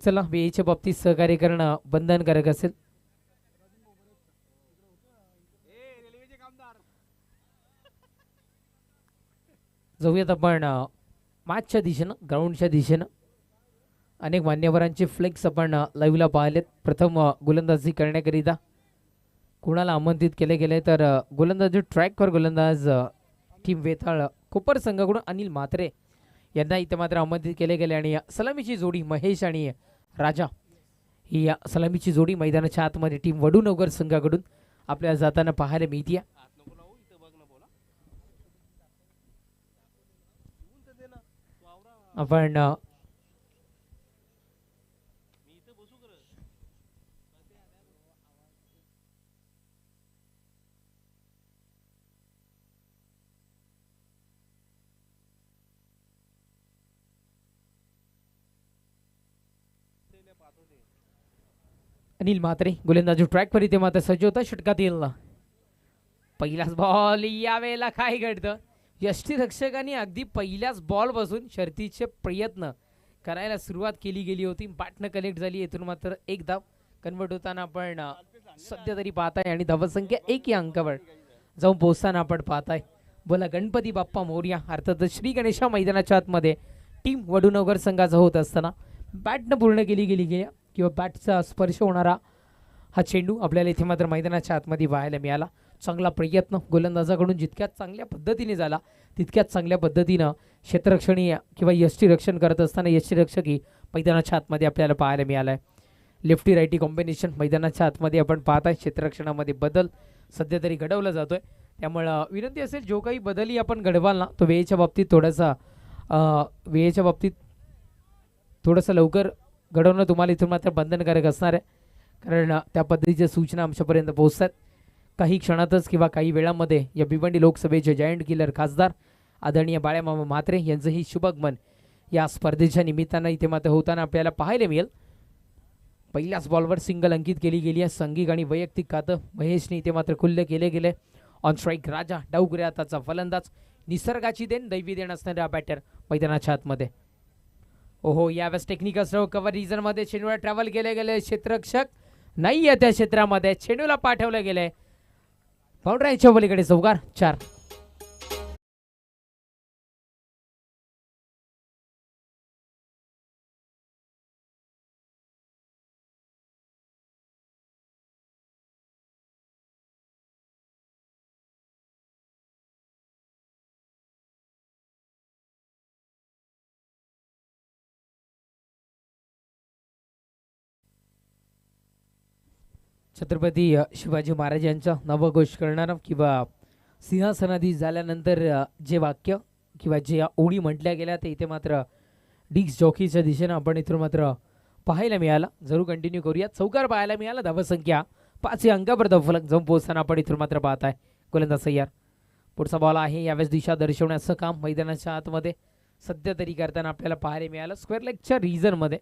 चला वेळेच्या बाबतीत सहकार्य करणं बंधनकारक असेल. जाऊयात आपण मॅचच्या दिशेनं, ग्राउंडच्या दिशेनं. अनेक मान्यवरांचे फ्लेक्स आपण लाईव्हला पाहिलेत. प्रथम गोलंदाजी करण्याकरिता कुणाला आमंत्रित केले गेले तर गोलंदाजी ट्रॅकवर गोलंदाज टीम वेताळ कोपर संघाकडून अनिल म्हात्रे यांना इथे मात्र आमंत्रित केले गेले. आणि सलामीची जोडी महेश आणि राजा ही सलामीची जोडी मैदानाच्या आतमध्ये टीम वडूनगर संघाकडून आपल्याला जाताना पाहायला मिळते. आपण अनिल म्हात्रे गोलंदाजी ट्रॅकवर इथे मात्र सज्ज होता. षटकातील पहिलाच बॉल. यावेळेला काय घडतं, यष्टीरक्षकांनी अगदी पहिल्याच बॉल पासून शर्तीचे प्रयत्न करायला सुरुवात केली गेली होती. बॅटनं कनेक्ट झाली. येथून मात्र एक धाव कन्वर्ट होताना आपण सध्या तरी पाहताय आणि धावसंख्या 1 या अंकावर जाऊन पोहोचताना आपण पाहताय. बोला गणपती बाप्पा मोरया. अर्थात श्री गणेशा मैदानाच्या आतमध्ये टीम वडूनगर संघाचा होत असताना बॅटनं पूर्ण केली गेली किंवा बॅटचा स्पर्श होणारा हा चेंडू आपल्याला इथे मात्र मैदानाच्या आतमध्ये पाहायला मिळाला. चांगला प्रयत्न गोलंदाजाकडून जितक्यात चांगल्या पद्धतीने झाला तितक्याच चांगल्या पद्धतीनं क्षेत्ररक्षणी किंवा यष्टीरक्षण करत असताना यष्टीरक्षकही मैदानाच्या आतमध्ये आपल्याला पाहायला मिळाला आहे. लेफ्टी राईटी कॉम्बिनेशन मैदानाच्या आतमध्ये आपण पाहताय. क्षेत्ररक्षणामध्ये बदल सध्या तरी घडवला जातोय. त्यामुळं विनंती असेल जो काही बदलही आपण घडवाल ना तो वेळेच्या बाबतीत थोडंसं लवकर घडवणं तुम्हाला इथून मात्र बंधनकारक असणार आहे. कारण त्या पद्धतीच्या सूचना आमच्यापर्यंत पोहोचतात. काही क्षणातच किंवा काही वेळामध्ये या भिवंडी लोकसभेचे जायंट किलर खासदार आदरणीय बाळामामा म्हात्रे यांचंही शुभागमन या स्पर्धेच्या निमित्तानं इथे मात्र होताना आपल्याला पाहायला मिळेल. पहिल्याच बॉलवर सिंगल अंकित केली गेली आहे. सांघिक आणि वैयक्तिक खातं महेशने इथे मात्र खुल्ले केले गेले. ऑन स्ट्राईक राजा डाऊगरे आताचा फलंदाज. निसर्गाची देण दैवी देण असणारा बॅटर मैदानाच्या आतमध्ये. ओहो यावेळेस टेक्निकल स्ट्रोक कव्हर रिजनमध्ये चेंडूला ट्रॅव्हल केले गेले. क्षेत्ररक्षक नाही आहे त्या क्षेत्रामध्ये. चेंडूला पाठवलं गेलंय बाउंड्रीच्या पलीकडे. चौकार 4. छत्रपती शिवाजी महाराज यांचा नवघोष करणारा किंवा सिंहासनाधीश झाल्यानंतर जे वाक्य किंवा जे ओळी म्हटल्या गेल्या ते इथे मात्र डिक्स जॉकीच्या दिशेनं आपण इथून मात्र पाहायला मिळाला. जरूर कंटिन्यू करूया. चौकार पाहायला मिळाला. धावसंख्या 5 या अंकावर धावफलक जाऊन पोहोचताना आपण इथून मात्र पाहताय. गोलंदाज तयार. पुढचा बॉल आहे. यावेळेस दिशा दर्शवण्याचं काम मैदानाच्या आतमध्ये सध्या तरी करताना आपल्याला पाहायला मिळालं. स्क्वेअर लेगच्या रिजनमध्ये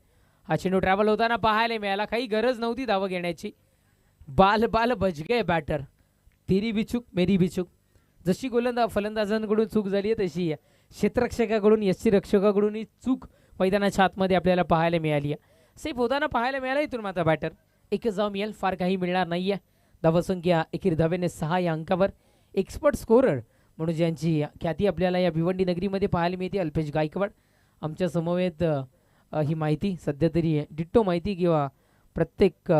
हा चेंडू ट्रॅव्हल होताना पाहायला मिळाला. काही गरज नव्हती धावं घेण्याची. बाल बच गए बॅटर. तेरी भी चूक मेरी भी चूक. जशी फलंदाजांकडून चूक झाली आहे तशी क्षेत्ररक्षकाकडून यष्टीरक्षकाकडून चूक मैदानाच्या आतमध्ये आपल्याला पाहायला मिळाली आहे. सेफ होताना पाहायला मिळाला. इथून मात्र बॅटर एकच धाव मिळेल. फार काही मिळणार नाही आहे. धावसंख्या एकेरी धावेने 6 या अंकावर. एक्सपर्ट स्कोरर म्हणून ज्यांची ख्याती आपल्याला या भिवंडी नगरीमध्ये पाहायला मिळते अल्पेश गायकवाड आमच्या समवेत ही माहिती सध्या तरी डिट्टो माहिती किंवा प्रत्येक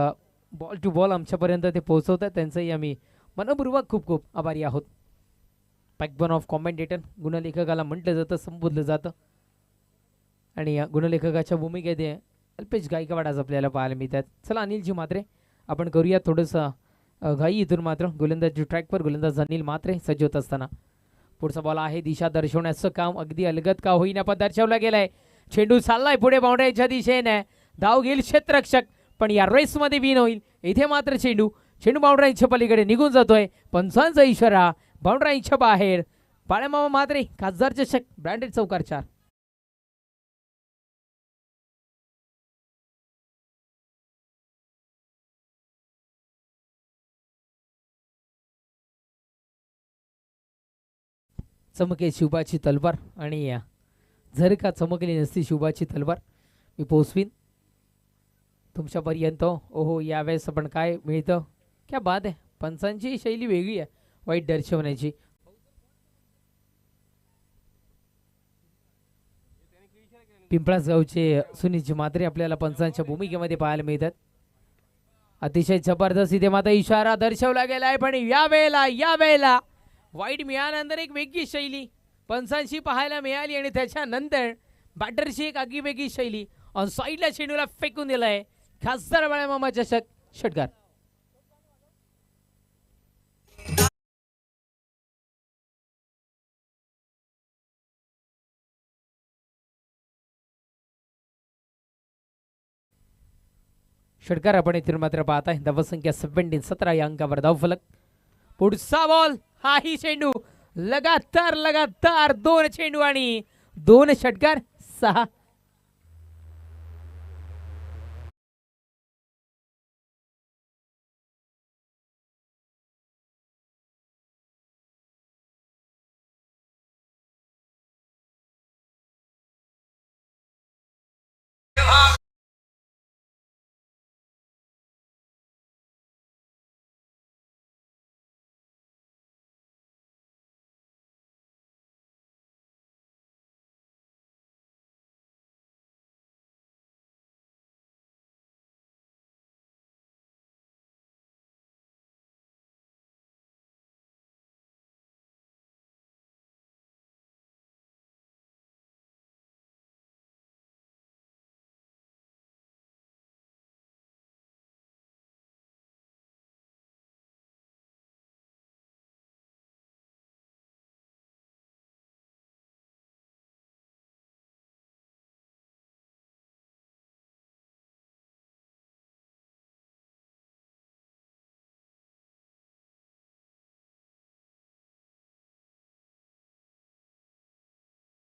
बॉल टू बॉल आमच्यापर्यंत ते पोहोचवतात. त्यांचंही आम्ही मनपूर्वक खूप खूप आभारी आहोत. बॅकबोन ऑफ कॉमेंटेटर गुणलेखकाला म्हटलं जातं, संबोधलं जातं. आणि गुणलेखकाच्या भूमिकेत अल्पेश गायकवाड आज आपल्याला पाहायला मिळतात. चला अनिलजी म्हात्रे आपण करूया थोडंसं घाई. इथून मात्र गोलंदाजी ट्रॅकवर गोलंदाज अनिल म्हात्रे सज्ज होत असताना पुढचा बॉल आहे. दिशा दर्शवण्याचं काम अगदी अलगद का होईना पण दर्शवला गेलाय. चेंडू चाललाय पुढे बाउंड्रीच्या दिशेने. धाव घेईल क्षेत्ररक्षक पण या रेसमध्ये विन होईल. इथे मात्र चेंडू बाउंड्रीच्या पलीकडे निघून जातोय. पंचांचा इशारा बाउंड्रीच्या बाहेर. बाळामामा म्हात्रे खासदार चषक ब्रँडेड चौकार 4. चमके शिवबाची तलवार आणि जर का चमकली नसती शिवबाची तलवार मी पोचवीन तुमच्यापर्यंत ओहो यावेळेस आपण काय मिळतं. क्या बात आहे, पंचांची शैली वेगळी आहे वाईट दर्शवण्याची. पिंपळास गावचे सुनील मात्रे आपल्याला पंचांच्या भूमिकेमध्ये पाहायला मिळतात. अतिशय जबरदस्त इथे मात्र इशारा दर्शवला गेला आहे, पण या वेळेला वाईट मिळाल्यानंतर एक वेगळी शैली पंचांशी पाहायला मिळाली आणि त्याच्यानंतर बॅटरची एक आगीवेगळी शैली ऑन साईडला चेंडूला फेकून दिलाय. खासदार बाळामामा चषक षटकार. षटकार आपण इथून मात्र पाहताय. धावसंख्या 17 या अंकावर धावफलक. पुढचा बॉल हाही चेंडू लगातार दोन चेंडू आणि दोन षटकार 6.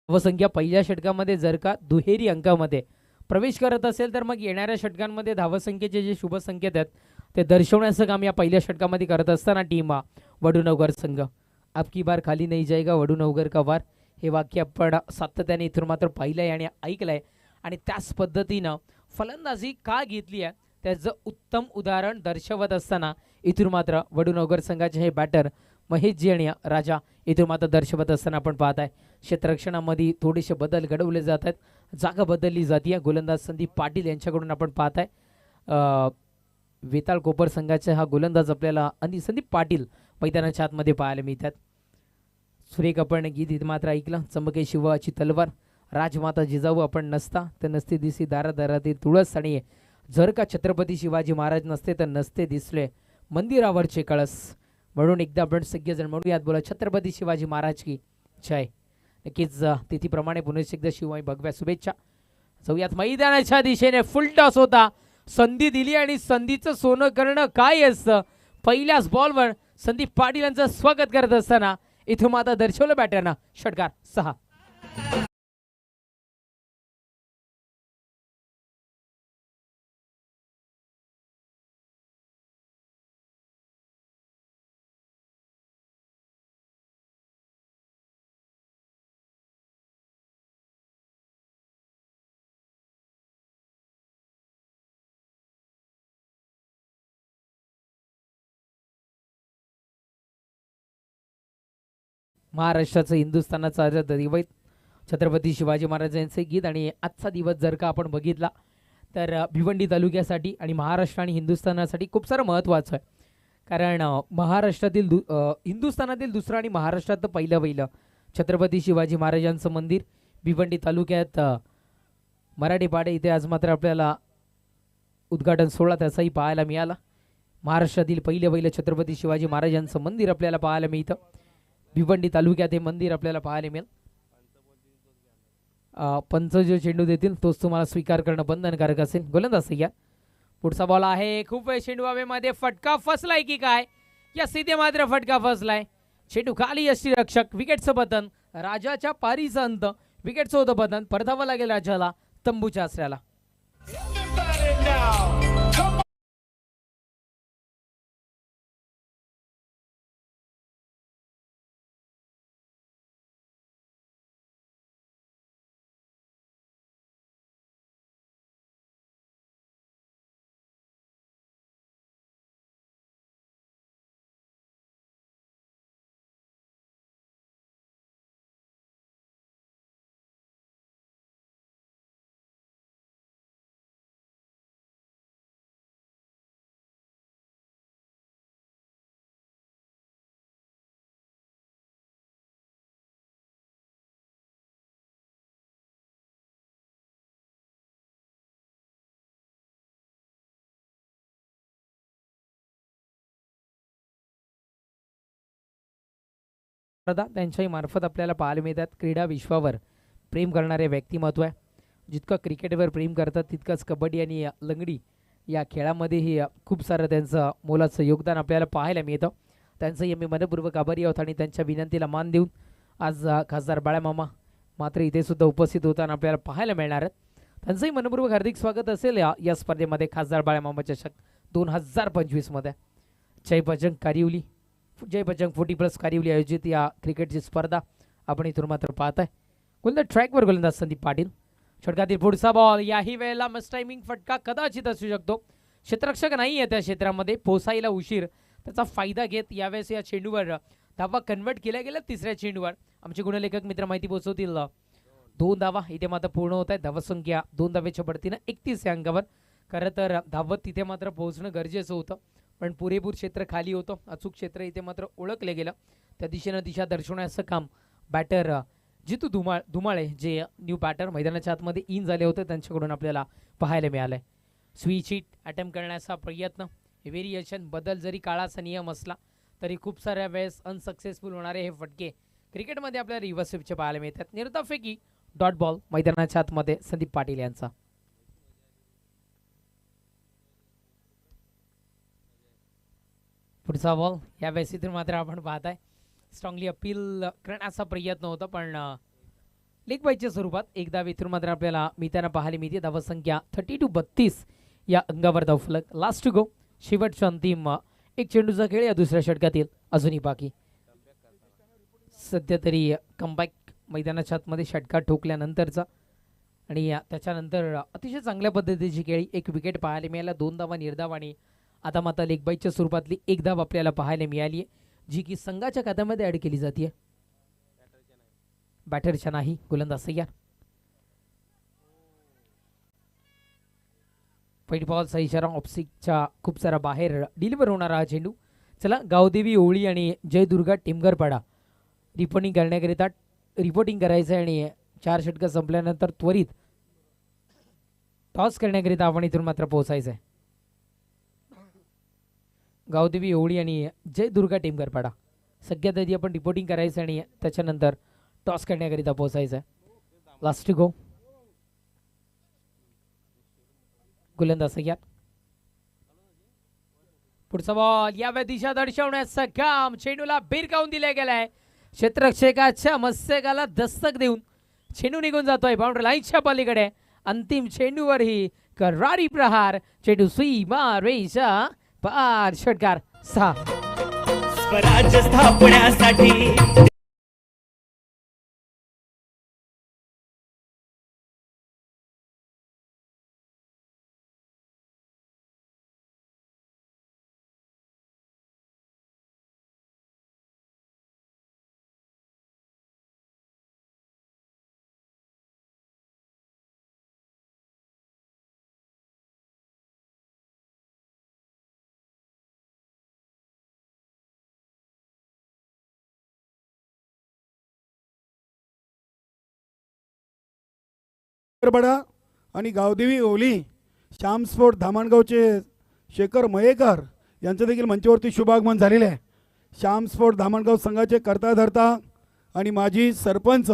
धावसंख्या पहिल्या षटकामध्ये जर का दुहेरी अंकामध्ये प्रवेश करत असेल तर मग येणाऱ्या षटकांमध्ये धावसंख्येचे जे शुभ संकेत आहेत ते दर्शवण्याचं काम या पहिल्या षटकामध्ये करत असताना टीम वडूनवगर संघ. आपकी बार खाली नाही जाएगा वडूनवगर का वार, हे वाक्य आपण सातत्याने इथून मात्र पाहिलंय आणि ऐकलंय. आणि त्याच पद्धतीनं फलंदाजी का घेतली आहे त्याचं उत्तम उदाहरण दर्शवत असताना इथून मात्र वडूनवगर संघाचे हे बॅटर महेशजी आणि राजा इथून मात्र दर्शवत असताना आपण पाहत आहे. क्षेत्ररक्षणामध्ये थोडेसे बदल घडवले जात आहेत, जागा बदलली जाते. गोलंदाज संदीप पाटील यांच्याकडून आपण पाहत आहे. वेताळ कोपर संघाचा हा गोलंदाज आपल्याला आणि संदीप पाटील मैदानाच्या आतमध्ये पाहायला मिळतात. सुरेख आपण गीत इथं मात्र ऐकलं. चमके शिवाची तलवार, राजमाता जिजाऊ आपण नसता तर नसते दिसी दारादारातील तुळस, आणि जर का छत्रपती शिवाजी महाराज नसते तर नसते दिसले मंदिरावरचे कळस. म्हणून एकदा आपण सगळेजण म्हणूयात, बोला छत्रपती शिवाजी महाराज की जय. नक्कीच तिथीप्रमाणे पुन्हा एकदा शिवाई भगव्या शुभेच्छा. जाऊयात मैदानाच्या दिशेने. फुल टॉस होता, संधी दिली आणि संधीचं सोनं करणं काय असतं. पहिल्याच बॉलवर संदीप पाटील यांचं स्वागत करत असताना इथून मात्र दर्शवलं बॅटरना षटकार 6. महाराष्ट्राचं हिंदुस्थानाचं अर्ध दैवत छत्रपती शिवाजी महाराज यांचे गीत. आणि आजचा दिवस जर का आपण बघितला तर भिवंडी तालुक्यासाठी आणि महाराष्ट्र आणि हिंदुस्थानासाठी खूप सारं महत्त्वाचं आहे. कारण महाराष्ट्रातील हिंदुस्थानातील दुसरं आणि महाराष्ट्रात पहिलं छत्रपती शिवाजी महाराजांचं मंदिर भिवंडी तालुक्यात मराठी पाडे इथे आज मात्र आपल्याला उद्घाटन सोहळा त्याचाही पाहायला मिळाला. महाराष्ट्रातील पहिलं छत्रपती शिवाजी महाराजांचं मंदिर आपल्याला पाहायला मिळतं. भिवंडी तालुक्यात हे मंदिर आपल्याला पाहायला मिळेल. पंच जो चेंडू देतील तोच तुम्हाला स्वीकार करणं बंधनकारक असेल. गोलंदाज या पुढचा बॉल आहे. खूप वेळ चेंडू हवेमध्ये, फटका फसलाय की काय, या सीधे मात्र फटका फसलाय. चेंडू खाली यष्टीरक्षक, विकेटचं पतन, राजाच्या पारीचा अंत, विकेटचं होतं पतन. परतावं लागेल राजाला तंबूच्या आसऱ्याला. स्पर्धा त्यांच्याही मार्फत आपल्याला पाहायला मिळतात. क्रीडा विश्वावर प्रेम करणारे व्यक्तिमत्व आहे. जितकं क्रिकेटवर प्रेम करतात तितकंच कबड्डी आणि लंगडी या खेळामध्येही खूप सारं त्यांचं मोलाचं योगदान आपल्याला पाहायला मिळतं. त्यांचंही आम्ही मनपूर्वक आभारी आहोत आणि त्यांच्या विनंतीला मान देऊन आज खासदार बाळामामा मात्र इथे सुद्धा उपस्थित होताना आपल्याला पाहायला मिळणार आहेत. त्यांचंही मनपूर्वक हार्दिक स्वागत असेल या स्पर्धेमध्ये. खासदार बाळामामा चषक 2025 मध्ये जय बजरंग कारिवली, जय बजरंग 40+ कारिवली आयोजित या क्रिकेटची स्पर्धा आपण इथून मात्र पाहताय. गोलंदाज ट्रॅकवर गोलंदाज संदीप पाटील. षटकातील पुढचा बॉल, याही वेळेला मिस टायमिंग फटका कदाचित असू शकतो. क्षेत्ररक्षक नाही आहे त्या क्षेत्रामध्ये, पोसायला उशीर त्याचा फायदा घेत यावेळेस या चेंडूवर धावा कन्वर्ट केल्या गेल्या. तिसऱ्या चेंडूवर आमचे गुणलेखक मित्र माहिती पोहोचवतील. 2 धावा इथे मात्र पूर्ण होत आहे. धावसंख्या 2 धावेच्या बढतीनं 31 या अंकावर. खरं तर धावत तिथे मात्र पोहोचणं गरजेचं होतं, पण पुरेपूर क्षेत्र खाली होतं. अचूक क्षेत्र इथे मात्र ओळखले गेलं. त्या दिशेनं दिशा दर्शवण्याचं काम बॅटर जितू धुमाळे जे न्यू बॅटर मैदानाच्या आतमध्ये इन झाले होते त्यांच्याकडून आपल्याला पाहायला मिळालंय. स्विच हिट अटेम्प्ट करण्याचा प्रयत्न, व्हेरिएशन बदल जरी काळाचा नियम असला तरी खूप साऱ्या वेळेस अनसक्सेसफुल होणारे हे फटके क्रिकेटमध्ये आपल्याला रिव्हर्स स्वीपचे पाहायला मिळतात. निर्धाफेकी डॉट बॉल मैदानाच्या आतमध्ये संदीप पाटील यांचा. पुढचा बॉल यावेळेस इथून मात्र आपण पाहताय स्ट्रॉंगली अपील करण्याचा प्रयत्न होता, पण लेग बाईच्या स्वरूपात एकदा इथून मात्र आपल्याला मिळताना पाहायला मिळते. धावसंख्या 32 या अंगावर धावफलक. लास्ट टू गो, शेवटच्या अंतिम एक चेंडूचा खेळ या दुसऱ्या षटकातील अजूनही बाकी. सध्या तरी कमबॅक मैदानाच्या आतमध्ये षटका ठोकल्यानंतरचा आणि त्याच्यानंतर अतिशय चांगल्या पद्धतीची खेळी. 1 विकेट पाहायला मिळाला, 2 धावा निर्धाव आणि आता मात्र लेग बाईच्या स्वरूपातली 1 धाव आपल्याला पाहायला मिळाली आहे, जी की संघाच्या खात्यामध्ये ऍड केली जाते. बॅटरच्या नाही, गोलंदाज तयार. पहिली बॉलचा इशारा, ऑफसिकच्या खूप सारा बाहेर डिलिव्हर होणारा हा चेंडू. चला, गावदेवी ओळी आणि जयदुर्गा टिमगरपाडा रिपोर्टिंग करायचं आहे आणि 4 षटकं संपल्यानंतर त्वरित टॉस करण्याकरिता आपण इथून मात्र पोहोचायचं आहे. गावदेवी ओळी आणि जयदुर्गा टिमगरपाडा सगळ्यात आधी आपण रिपोर्टिंग करायचं आणि त्याच्यानंतर टॉस करण्याकरिता पोहोचायचं आहे. लास्ट गो, गोलंदाज तयार. पुढचा बॉल, यावेळी दिशा दर्शवण्याचं काम चेंडूला भिरकावून दिले गेलाय. क्षेत्ररक्षकाच्या मस्तकाला दस्तक देऊन चेंडू निघून जातोय बाउंड्री लाईनच्या पलीकडे. अंतिम चेंडूवरही करारी प्रहार, चेंडू सीमा रेषा पार. षटकार 6. स्वराज्य स्थापण्यासाठी बडा आणि गावदेवी ओली, श्याम स्पोर्ट धामणगावचे शेखर मयेकर यांचं देखील मंचावरती शुभागमन झालेले आहे. श्याम स्पोर्ट धामणगाव संघाचे कर्ता धर्ता आणि माजी सरपंच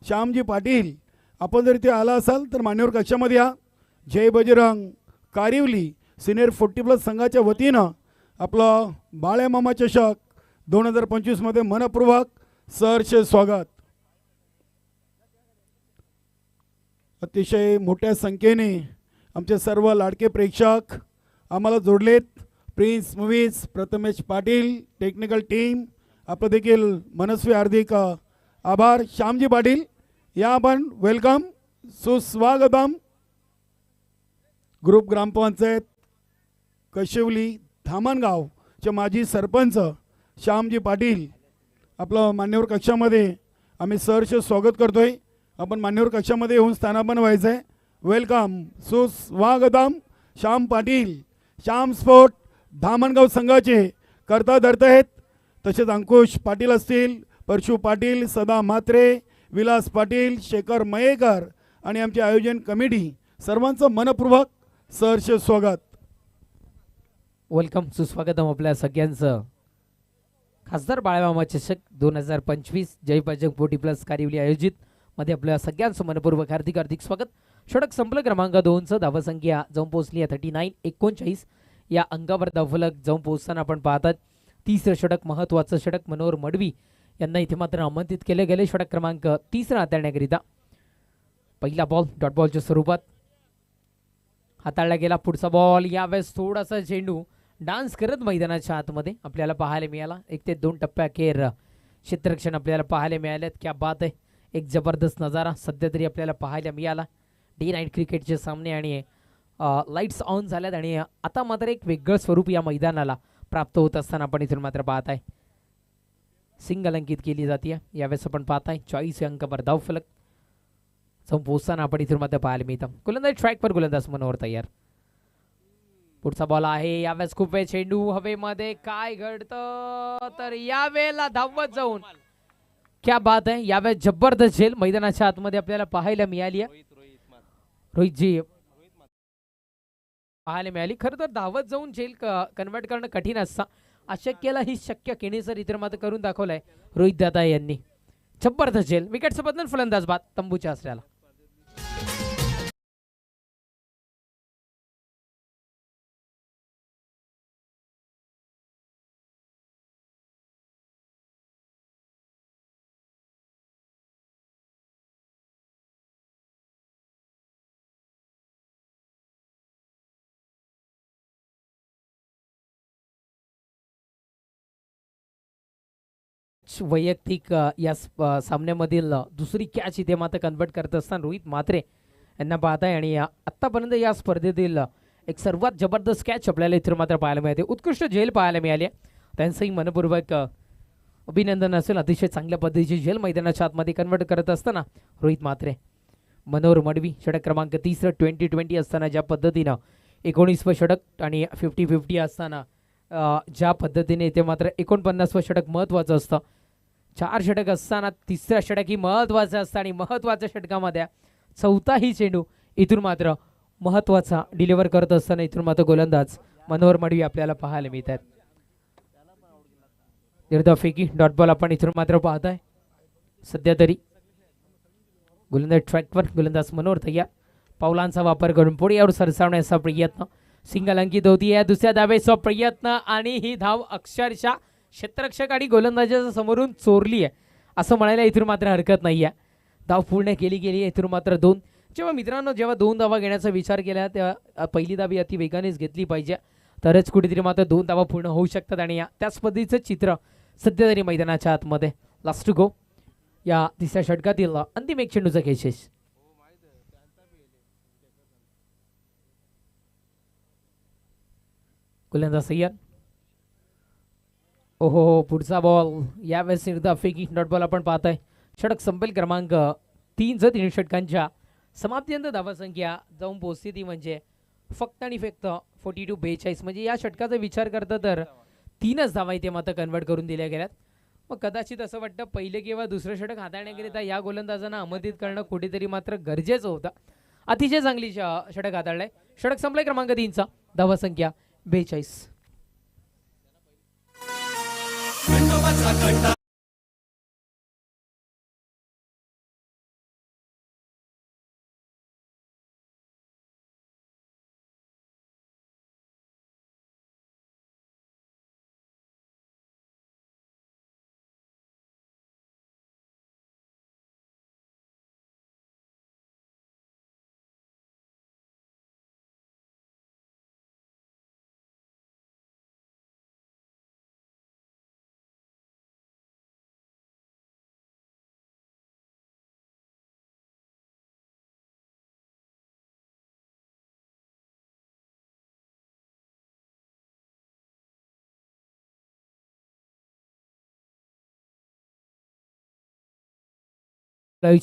श्यामजी पाटील, आपण जर इथे आला असाल तर मान्यवर कक्षामध्ये या. जय बजरंग कारिवली सिनियर 40+ संघाच्या वतीनं आपलं बाळामामा चषक 2025 मध्ये मनपूर्वक सहर्ष स्वागत. अतिशय मोठ्या संख्येने आमचे सर्व लाडके प्रेक्षक आम्हाला जोडलेत. Prince Movies, Prathamesh Patil, technical team, आपलं देखील मनस्वी हार्दिक आभार. श्यामजी पाटील या आपण वेलकम, सुस्वागतम. ग्रुप ग्रामपंचायत कशिवली धामणगावचे माजी सरपंच श्यामजी पाटील, आपलं मान्यवर कक्षामध्ये आम्ही सहर्ष स्वागत करतोय. आपण मान्यवर कक्षामध्ये येऊन स्थानापन्न व्हायचं आहे. वेलकम, सुस्वागतम. श्याम पाटील श्याम स्पोर्ट धामणगाव संघाचे कर्ता धर्ता आहेत. तसेच अंकुश पाटील असतील, परशु पाटील, सदा म्हात्रे, विलास पाटील, शेखर मयेकर आणि आमचे आयोजन कमिटी सर्वांचं मनपूर्वक सहर्ष स्वागत. वेलकम, सुस्वागतम आपल्या सगळ्यांचं. खासदार बाळामामा चषक 2025 जय बजरंग पोटी प्लस कारिवली आयोजित मध्ये आपल्या सगळ्यांचं मनपूर्वक हार्दिक हार्दिक स्वागत. षटक संपलं क्रमांक 2चं धावसंख्या जाऊन पोहोचली आहे 39-39 या अंकावर धावफलक जाऊन पोहोचताना आपण पाहतात. तिसरं षटक महत्त्वाचं षटक मनोहर मडवी यांना इथे मात्र आमंत्रित केले गेले. षटक क्रमांक 30 हाताळण्याकरिता पहिला बॉल डॉट बॉलच्या स्वरूपात हाताळला गेला. पुढचा बॉल यावेळेस थोडासा चेंडू डान्स करत मैदानाच्या आतमध्ये आपल्याला पाहायला मिळाला. 1 ते 2 टप्प्याखेर क्षेत्ररक्षण आपल्याला पाहायला मिळालेत. क्या बात आहे, एक जबरदस्त नजारा सध्या तरी आपल्याला पाहायला मिळाला. डे नाईट क्रिकेटचे सामने आणि लाईट्स ऑन झाल्यात आणि आता मात्र एक वेगळं स्वरूप या मैदानाला प्राप्त होत असताना आपण इथून मात्र पाहत आहे. सिंगल अंकित केली जाते. यावेळेस आपण पाहताय 40 अंकावर धावफलक जाऊन पोहोचताना आपण इथून मात्र पाहायला मिळतं. गोलंदाज ट्रॅकवर गोलंदाज मनोहर तयार. पुढचा बॉल आहे. यावेळेस खूप वेळ चेंडू हवेमध्ये, काय घडतं तर यावेळेला धावत जाऊन क्या बात आहे, यावेळेस जबरदस्त झेल मैदानाच्या आतमध्ये आपल्याला पाहायला मिळाली आहे. रोहितजी पाहायला मिळाली. खरं तर धावत जाऊन झेल कन्वर्ट करणं कठीण असतं. अशक्यला ही शक्य केणीसर इतर मात्र करून दाखवलंय रोहित दादा यांनी. जबरदस्त झेल. विकेटचं बदल फलंदाज बाद तंबूच्या आसऱ्याला. वैयक्तिक सामन्यामधील दुसरी कॅच इथे मात्र कन्वर्ट करत असताना रोहित म्हात्रे यांना पाहताय आणि आतापर्यंत या स्पर्धेतील एक सर्वात जबरदस्त कॅच आपल्याला इथे मात्र पाहायला मिळते. उत्कृष्ट झेल पाहायला मिळाली. त्यांचंही मनपूर्वक अभिनंदन असेल. अतिशय चांगल्या पद्धतीची झेल मैदानाच्या आतमध्ये कन्वर्ट करत असताना रोहित म्हात्रे. मनोहर मडवी षटक क्रमांक 30 20-20 असताना ज्या पद्धतीनं 19व षटक आणि 50-50 असताना ज्या पद्धतीने इथे मात्र 49व षटक महत्त्वाचं असतं. 4 षटक असताना तिसरं षटक ही महत्त्वाचं असतं आणि महत्त्वाच्या षटकामध्ये चौथाही चेंडू इथून मात्र महत्त्वाचा डिलिव्हर करत असताना इथून मात्र गोलंदाज मनोहर मडवी आपल्याला पाहायला मिळतात. निर्धाफेकी डॉट बॉल आपण इथून मात्र पाहताय. सध्या तरी गोलंदाज ट्रॅकवर गोलंदाज मनोहर तयार. पावलांचा वापर करून पुढे यावर सरसावण्याचा प्रयत्न. सिंगल अंकित होती आहे. दुसऱ्या धावेचा प्रयत्न आणि ही धाव अक्षरशः क्षेत्ररक्षक आणि गोलंदाजाच्या समोरून चोरली आहे असं म्हणायला इथून मात्र हरकत नाही आहे. धाव पूर्ण केली गेली आहे. इथून मात्र 2. जेव्हा मित्रांनो जेव्हा 2 धावा घेण्याचा विचार केला तेव्हा पहिली धावी अति वेगानेच घेतली पाहिजे, तरच कुठेतरी मात्र 2 धावा पूर्ण होऊ शकतात. आणि त्याच पद्धतीचं चित्र सध्या तरी मैदानाच्या आतमध्ये. लास्ट टू गो या तिसऱ्या षटकातील अंतिम एक चेंडूचा खेचेस. गोलंदाज सय्यद. ओहो, पुढचा बॉल यावेळेस निर्धाफेकी डॉट बॉल आपण पाहताय. षटक संपेल क्रमांक 3 3 षटकांच्या समाप्तीनंतर धावसंख्या जाऊन पोहोचते ती म्हणजे फक्त आणि फक्त 42-42. म्हणजे या षटकाचा विचार करता तर 3च धावा इथे मात्र कन्वर्ट करून दिल्या गेल्यात. मग कदाचित असं वाटतं पहिले किंवा दुसरं षटक हाताळण्याकरिता या गोलंदाजांना आमंत्रित करणं कुठेतरी मात्र गरजेचं होतं. अतिशय चांगली षटक हाताळलंय. षटक संपलाय क्रमांक 3चा धावसंख्या 42.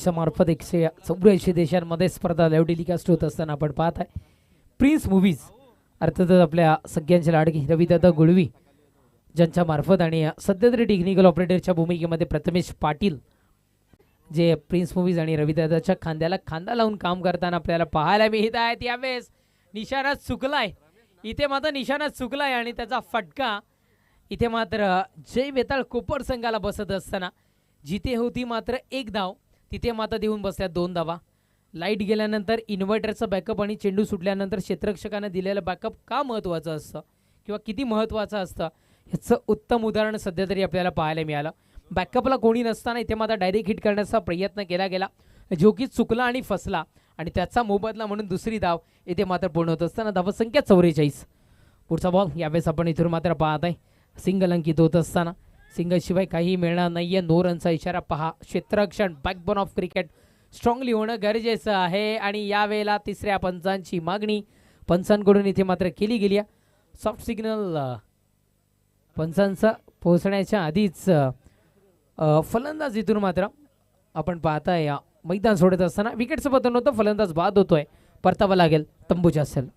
मार्फत 184 देशांमध्ये स्पर्धा लाईव्ह टेलिकास्ट होत असताना आपण पाहत आहे. प्रिन्स मूवीज अर्थातच आपल्या सगळ्यांच्या लाडकी रविदादा गुळवी ज्यांच्या मार्फत आणि सध्या तरी टेक्निकल ऑपरेटरच्या भूमिकेमध्ये प्रथमेश पाटील जे प्रिन्स मूवीज आणि रविदादाच्या खांद्याला खांदा लावून काम करताना आपल्याला पाहायला मिळत आहेत. यावेळेस निशाणा चुकलाय. इथे मात्र निशाणा चुकलाय आणि त्याचा फटका इथे मात्र जय वेताळ कोपर संघाला बसत असताना जिथे होती मात्र एक धाव, तिथे मात्र देऊन बसल्या 2 धावा. लाईट गेल्यानंतर इन्व्हर्टरचा बॅकअप आणि चेंडू सुटल्यानंतर क्षेत्ररक्षकानं दिलेलं बॅकअप का महत्त्वाचं असतं किंवा किती महत्त्वाचं असतं ह्याचं उत्तम उदाहरण सध्या तरी आपल्याला पाहायला मिळालं. बॅकअपला कोणी नसताना इथे मात्र डायरेक्ट हिट करण्याचा प्रयत्न केला गेला, जो की चुकला आणि फसला आणि त्याचा मोबदला म्हणून दुसरी धाव इथे मात्र पूर्ण होत असताना धावसंख्या 44. पुढचा बॉल यावेळेस आपण इथून मात्र पाहत आहे सिंगल अंकित होत असताना सिंगलशिवाय काही मिळणार नाहीये. 9 रनचा इशारा पहा. क्षेत्ररक्षण बॅकबोन ऑफ क्रिकेट स्ट्रॉंगली होणं गरजेचं आहे आणि यावेळेला तिसऱ्या पंचांची मागणी पंचांकडून इथे मात्र केली गेली आहे. सॉफ्ट सिग्नल पंचांचा पोहोचण्याच्या आधीच फलंदाज इथून मात्र आपण पाहताय मैदान सोडत असताना विकेटचं पतन होतं, फलंदाज बाद होतोय, परतावा लागेल तंबूच्या असेल.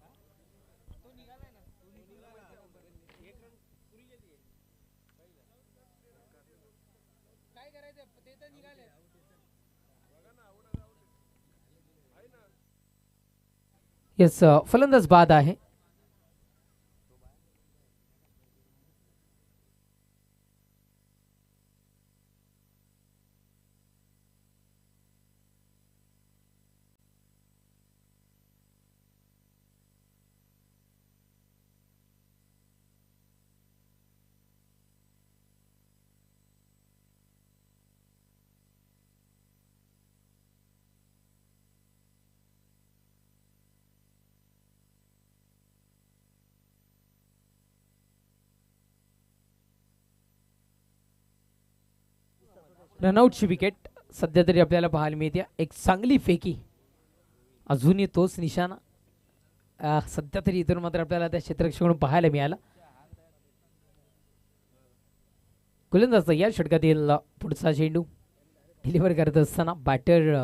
येस, फलंदाज बाद आहे. रनआउटची विकेट सध्या तरी आपल्याला पाहायला मिळते. एक चांगली फेकी, अजूनही तोच निशाणा सध्या तरी इथून मात्र आपल्याला त्या क्षेत्ररक्षकाकडून पाहायला मिळाला. गोलंदाज या षटकातील पुढचा चेंडू डिलिव्हर करत असताना बॅटर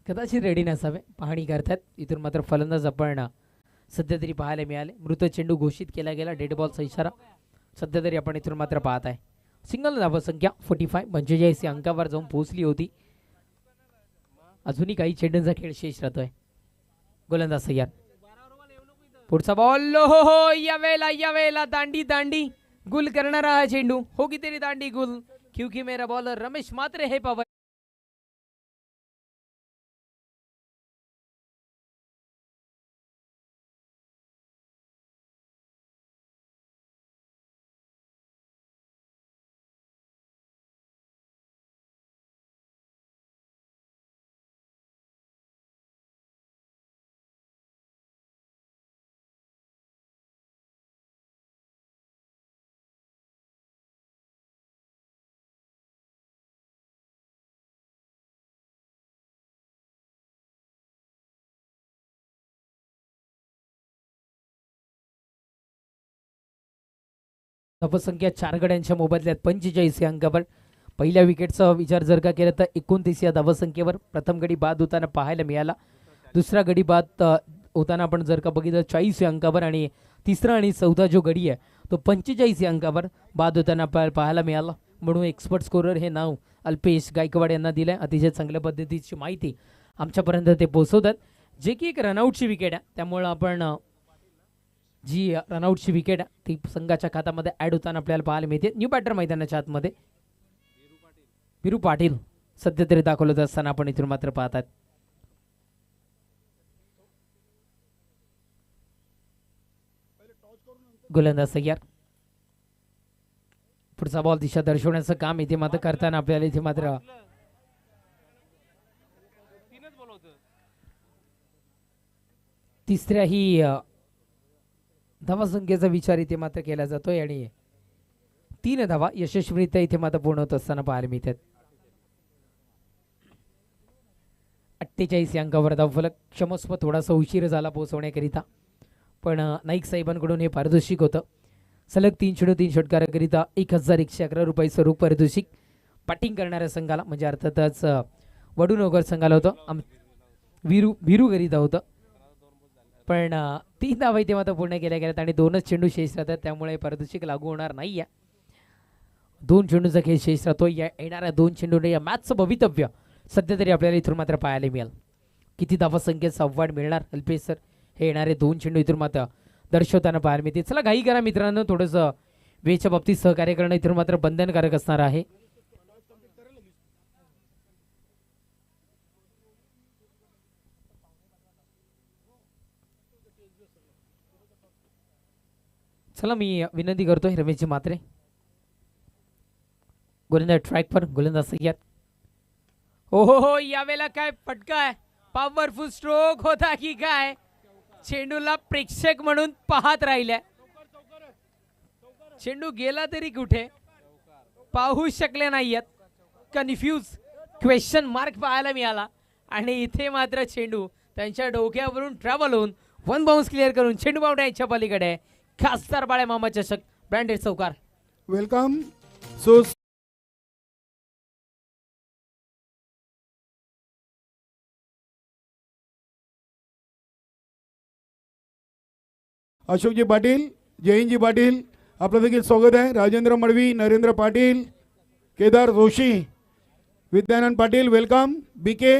कदाचित रेडी नसावे, पाहणी करतात. इथून मात्र फलंदाज आपण सध्या तरी पाहायला मिळाले. मृत चेंडू घोषित केला गेला, डेड बॉलचा इशारा सध्या तरी आपण इथून मात्र पाहत आहे. सिंगल धावसंख्या 45 या अंकावर जाऊन पोहोचली होती. अजूनही काही चेंडूंचा खेळ शेष राहतोय. गोलंदाज तयार. पुढचा बॉल हो यावेळेला दांडी गुल करणारा हा चेंडू. हो की तरी दांडी गुल, क्योंकि मेरा बॉलर रमेश मात्रे हे पवन. धावसंख्या 4 गड्यांच्या मोबदल्यात 45 या अंकावर. पहिल्या विकेटचा विचार जर का केला तर 29 या धावसंख्येवर प्रथम गडी बाद होताना पाहायला मिळाला. दुसरा गडी बाद होताना आपण जर का बघितलं 40 या अंकावर आणि तिसरा आणि चौथा जो गडी आहे तो 45 या अंकावर बाद होताना पाहायला मिळाला. म्हणून एक्सपर्ट स्कोरर हे नाव अल्पेश गायकवाड यांना दिलंय. अतिशय चांगल्या पद्धतीची माहिती आमच्यापर्यंत ते पोहोचवतात. जे की एक रनआउटची विकेट आहे, त्यामुळं आपण जी रनआउटची विकेट आहे ती संघाच्या खात्यामध्ये ॲड होताना आपल्याला पाहायला मिळते. न्यू बॅटर मैदानाच्या आतमध्ये विरू पाटील सध्या तरी दाखवलं जात असताना आपण इथून मात्र पाहतात. गोलंदाज तयार. पुढचा बॉल दिशा दर्शवण्याचं काम इथे मात्र करताना आपल्याला इथे मात्र तिसऱ्याही धावासंख्येचा विचार इथे मात्र केला जातोय आणि 3 धावा यशस्वीरित्या इथे मात्र पूर्ण होत असताना पाहायला मिळतात. 48 या अंकावर धावफलक. क्षमस्व थोडासा उशीर झाला पोहोचवण्याकरिता, पण नाईक साहेबांकडून हे पारितोषिक होतं. सलग 3 चेंडू 3 षटकाराकरिता 1111 रुपयाचं रोख पारितोषिक बॅटिंग करणाऱ्या संघाला, म्हणजे अर्थातच वडूनगर संघाला होतं. वीरू करिता होतं, पण 3 धावा इथे मात्र पूर्ण केल्या गेल्यात आणि 2च चेंडू शेष राहतात, त्यामुळे पारितोषिक लागू होणार नाही आहे. 2 चेंडूचा खेळ शेष राहतो. या येणाऱ्या 2 चेंडूने या मॅचचं भवितव्य सध्या तरी आपल्याला इथून मात्र पाहायला मिळेल. किती धावा संख्येचा अवॉर्ड मिळणार अल्पेश सर हे येणारे 2 चेंडू इथून मात्र दर्शवताना पाहायला मिळते. चला घाई करा मित्रांनो, थोडंसं वेळेच्या बाबतीत सहकार्य करणं इथून मात्र बंधनकारक असणार आहे. चला मी विनंती करतोय रमेशजी मात्रे गोलंदाज ट्रॅक पर गोलंदाज सय्यद. हो यावेळेला काय फटका आहे, पॉवरफुल स्ट्रोक होता की काय, चेंडूला प्रेक्षक म्हणून पाहत राहिल्या, चेंडू गेला तरी कुठे पाहू शकले नाहीयेत. कन्फ्यूज क्वेश्चन मार्क पाहायला मिळाला आणि इथे मात्र चेंडू त्यांच्या डोक्यावरून ट्रॅव्हल होऊन वन बाउन्स क्लिअर करून चेंडू बाउंड्रीच्या पलीकडे खासदार बाळे मामा चषक ब्रँडेड चौकार. वेलकम. सो अशोकजी पाटील, जयंतजी पाटील आपलं देखील स्वागत आहे. राजेंद्र मडवी, नरेंद्र पाटील, केदार जोशी, विद्यानंद पाटील वेलकम. बीके,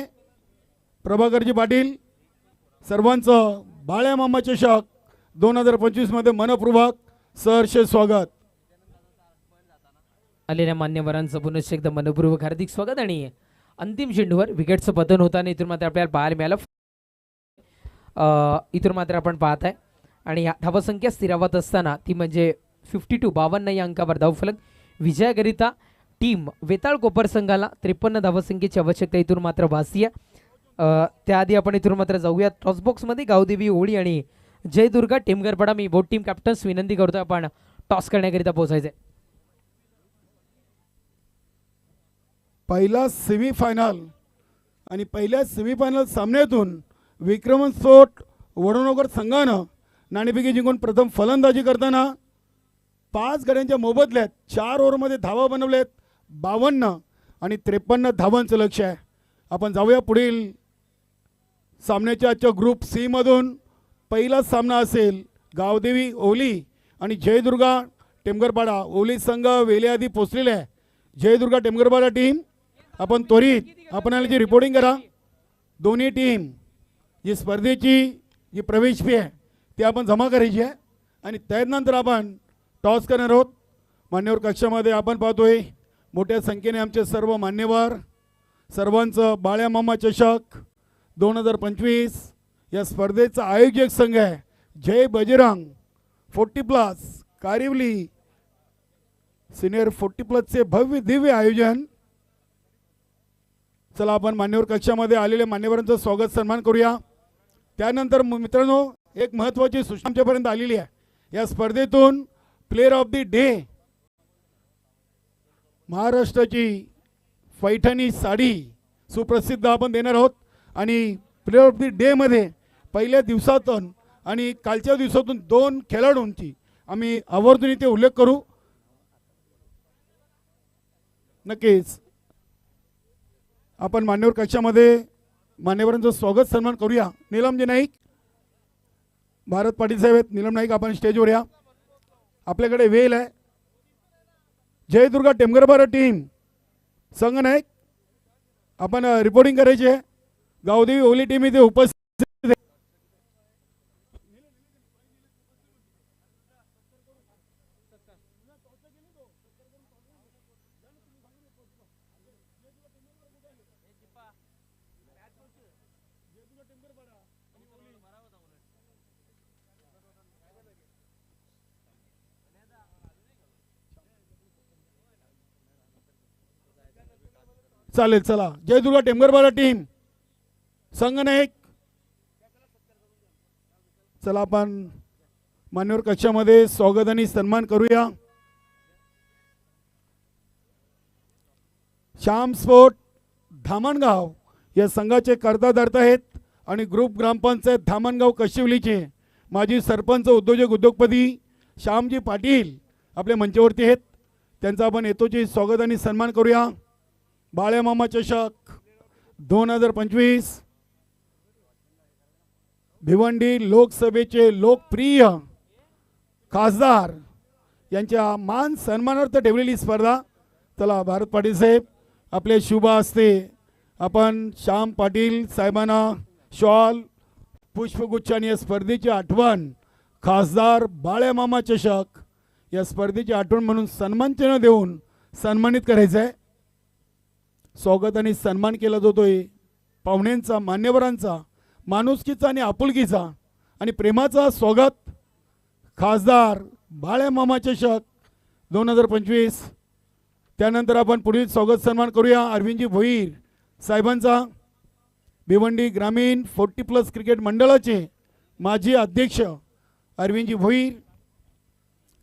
प्रभाकरजी पाटील सर्वांचं बाळ्या मामा चषक 2025 मध्ये मनपूर्वक सहर्ष स्वागत. आलेल्या मान्यवरांचं पुनश्च एकदा मनपूर्वक हार्दिक स्वागत. आणि अंतिम चेंडूवर विकेटचं पतन होताना इथून मात्र आपल्याला पाहायला मिळालं. इथून मात्र आपण पाहत आहे आणि धावसंख्या स्थिरावत असताना ती म्हणजे 52 52 या अंकावर धावफलक विजयाकरिता टीम वेताळ कोपर संघाला 53 धावसंख्येची आवश्यकता इथून मात्र भासली आहे. त्याआधी आपण इथून मात्र जाऊया टॉसबॉक्समध्ये. गावदेवी होळी आणि जयदुर्गा टेमगरपाडा, मी बोट टीम कॅप्टन्स विनंती करतोय आपण टॉस करण्याकरिता पोहोचायचे. पहिला सेमीफायनल आणि पहिल्या सेमीफायनल सामन्यातून विक्रमन स्फोट वडोनगर संघानं नाणेफेकी जिंकून प्रथम फलंदाजी करताना 5 गड्यांच्या मोबदल्यात 4 ओव्हरमध्ये धावा बनवल्यात 52 आणि 53 धावांचं लक्ष आहे. आपण जाऊया पुढील सामन्याच्या आजच्या ग्रुप सी मधून. पहिला सामना असेल गावदेवी ओली आणि जयदुर्गा टेमगरपाडा. ओली संघ वेळेआधी पोचलेला आहे. जयदुर्गा टेमगरपाडा टीम आपण त्वरित आपणाला जी रिपोर्टिंग करा. दोन्ही टीम जी स्पर्धेची जी प्रवेश फी आहे ती आपण जमा करायची आहे आणि त्यानंतर आपण टॉस करणार आहोत. मान्यवर कक्षामध्ये आपण पाहतोय मोठ्या संख्येने आमचे सर्व मान्यवर, सर्वांचं बाळ्या मामा चषक 2025 या स्पर्धेचा आयोजक संघ आहे जय बजरंग 40+ कारिवली सिनियर 40+चे भव्य दिव्य आयोजन. चला आपण मान्यवर कक्षामध्ये आलेल्या मान्यवरांचं स्वागत सन्मान करूया. त्यानंतर मित्रांनो एक महत्त्वाची सूचना आमच्यापर्यंत आलेली आहे. या स्पर्धेतून प्लेयर ऑफ द डे महाराष्ट्राची पैठणी साडी सुप्रसिद्ध आपण देणार आहोत आणि प्लेयर ऑफ द डे मध्ये पहिल्या दिवसातून आणि कालच्या दिवसातून 2 खेळाडूंची आम्ही आवर्जून इथे उल्लेख करू. नक्कीच आपण मान्यवर कक्षामध्ये मान्यवरांचं स्वागत सन्मान करूया. नीलमजी नाईक, भारत पाटील साहेब आहेत. नीलम नाईक आपण स्टेजवर या. आपल्याकडे वेळ आहे. जयदुर्गा टेमगरपाडा टीम संघ नाईक आपण रिपोर्टिंग करायची आहे. गावदेवी ओली टीम इथे उपस्थित आहे. चालेल. चला जयदुर्गा टेमगरपाडा टीम संघ नायक, चला आपण मान्यवर कक्षामध्ये स्वागत आणि सन्मान करूया. श्याम स्पोर्ट धामणगाव या संघाचे कर्ताधर्ता आहेत आणि ग्रुप ग्रामपंचायत धामणगाव कशिवलीचे माजी सरपंच उद्योजक उद्योगपती श्यामजी पाटील आपल्या मंचावरती आहेत. त्यांचा आपण येतोची स्वागत आणि सन्मान करूया. बाळ्या मामा चषक 2025 भिवंडी लोकसभेचे लोकप्रिय खासदार यांच्या मान सन्मानार्थ ठेवलेली स्पर्धा. चला भारत पाटील साहेब आपले शुभ हस्ते आपण श्याम पाटील साहेबांना शॉल पुष्पगुच्छ आणि या स्पर्धेची आठवण खासदार बाळ्या मामा चषक या स्पर्धेची आठवण म्हणून सन्मानचिन्ह देऊन सन्मानित करायचं आहे. स्वागत आणि सन्मान केला जातोय पाहुण्यांचा, मान्यवरांचा, माणुसकीचा आणि आपुलकीचा आणि प्रेमाचा. स्वागत खासदार बाळ्यामामा चषक 2025. त्यानंतर आपण पुढील स्वागत सन्मान करूया अरविंदजी भोईर साहेबांचा. भिवंडी ग्रामीण 40+ क्रिकेट मंडळाचे माजी अध्यक्ष अरविंदजी भोईर.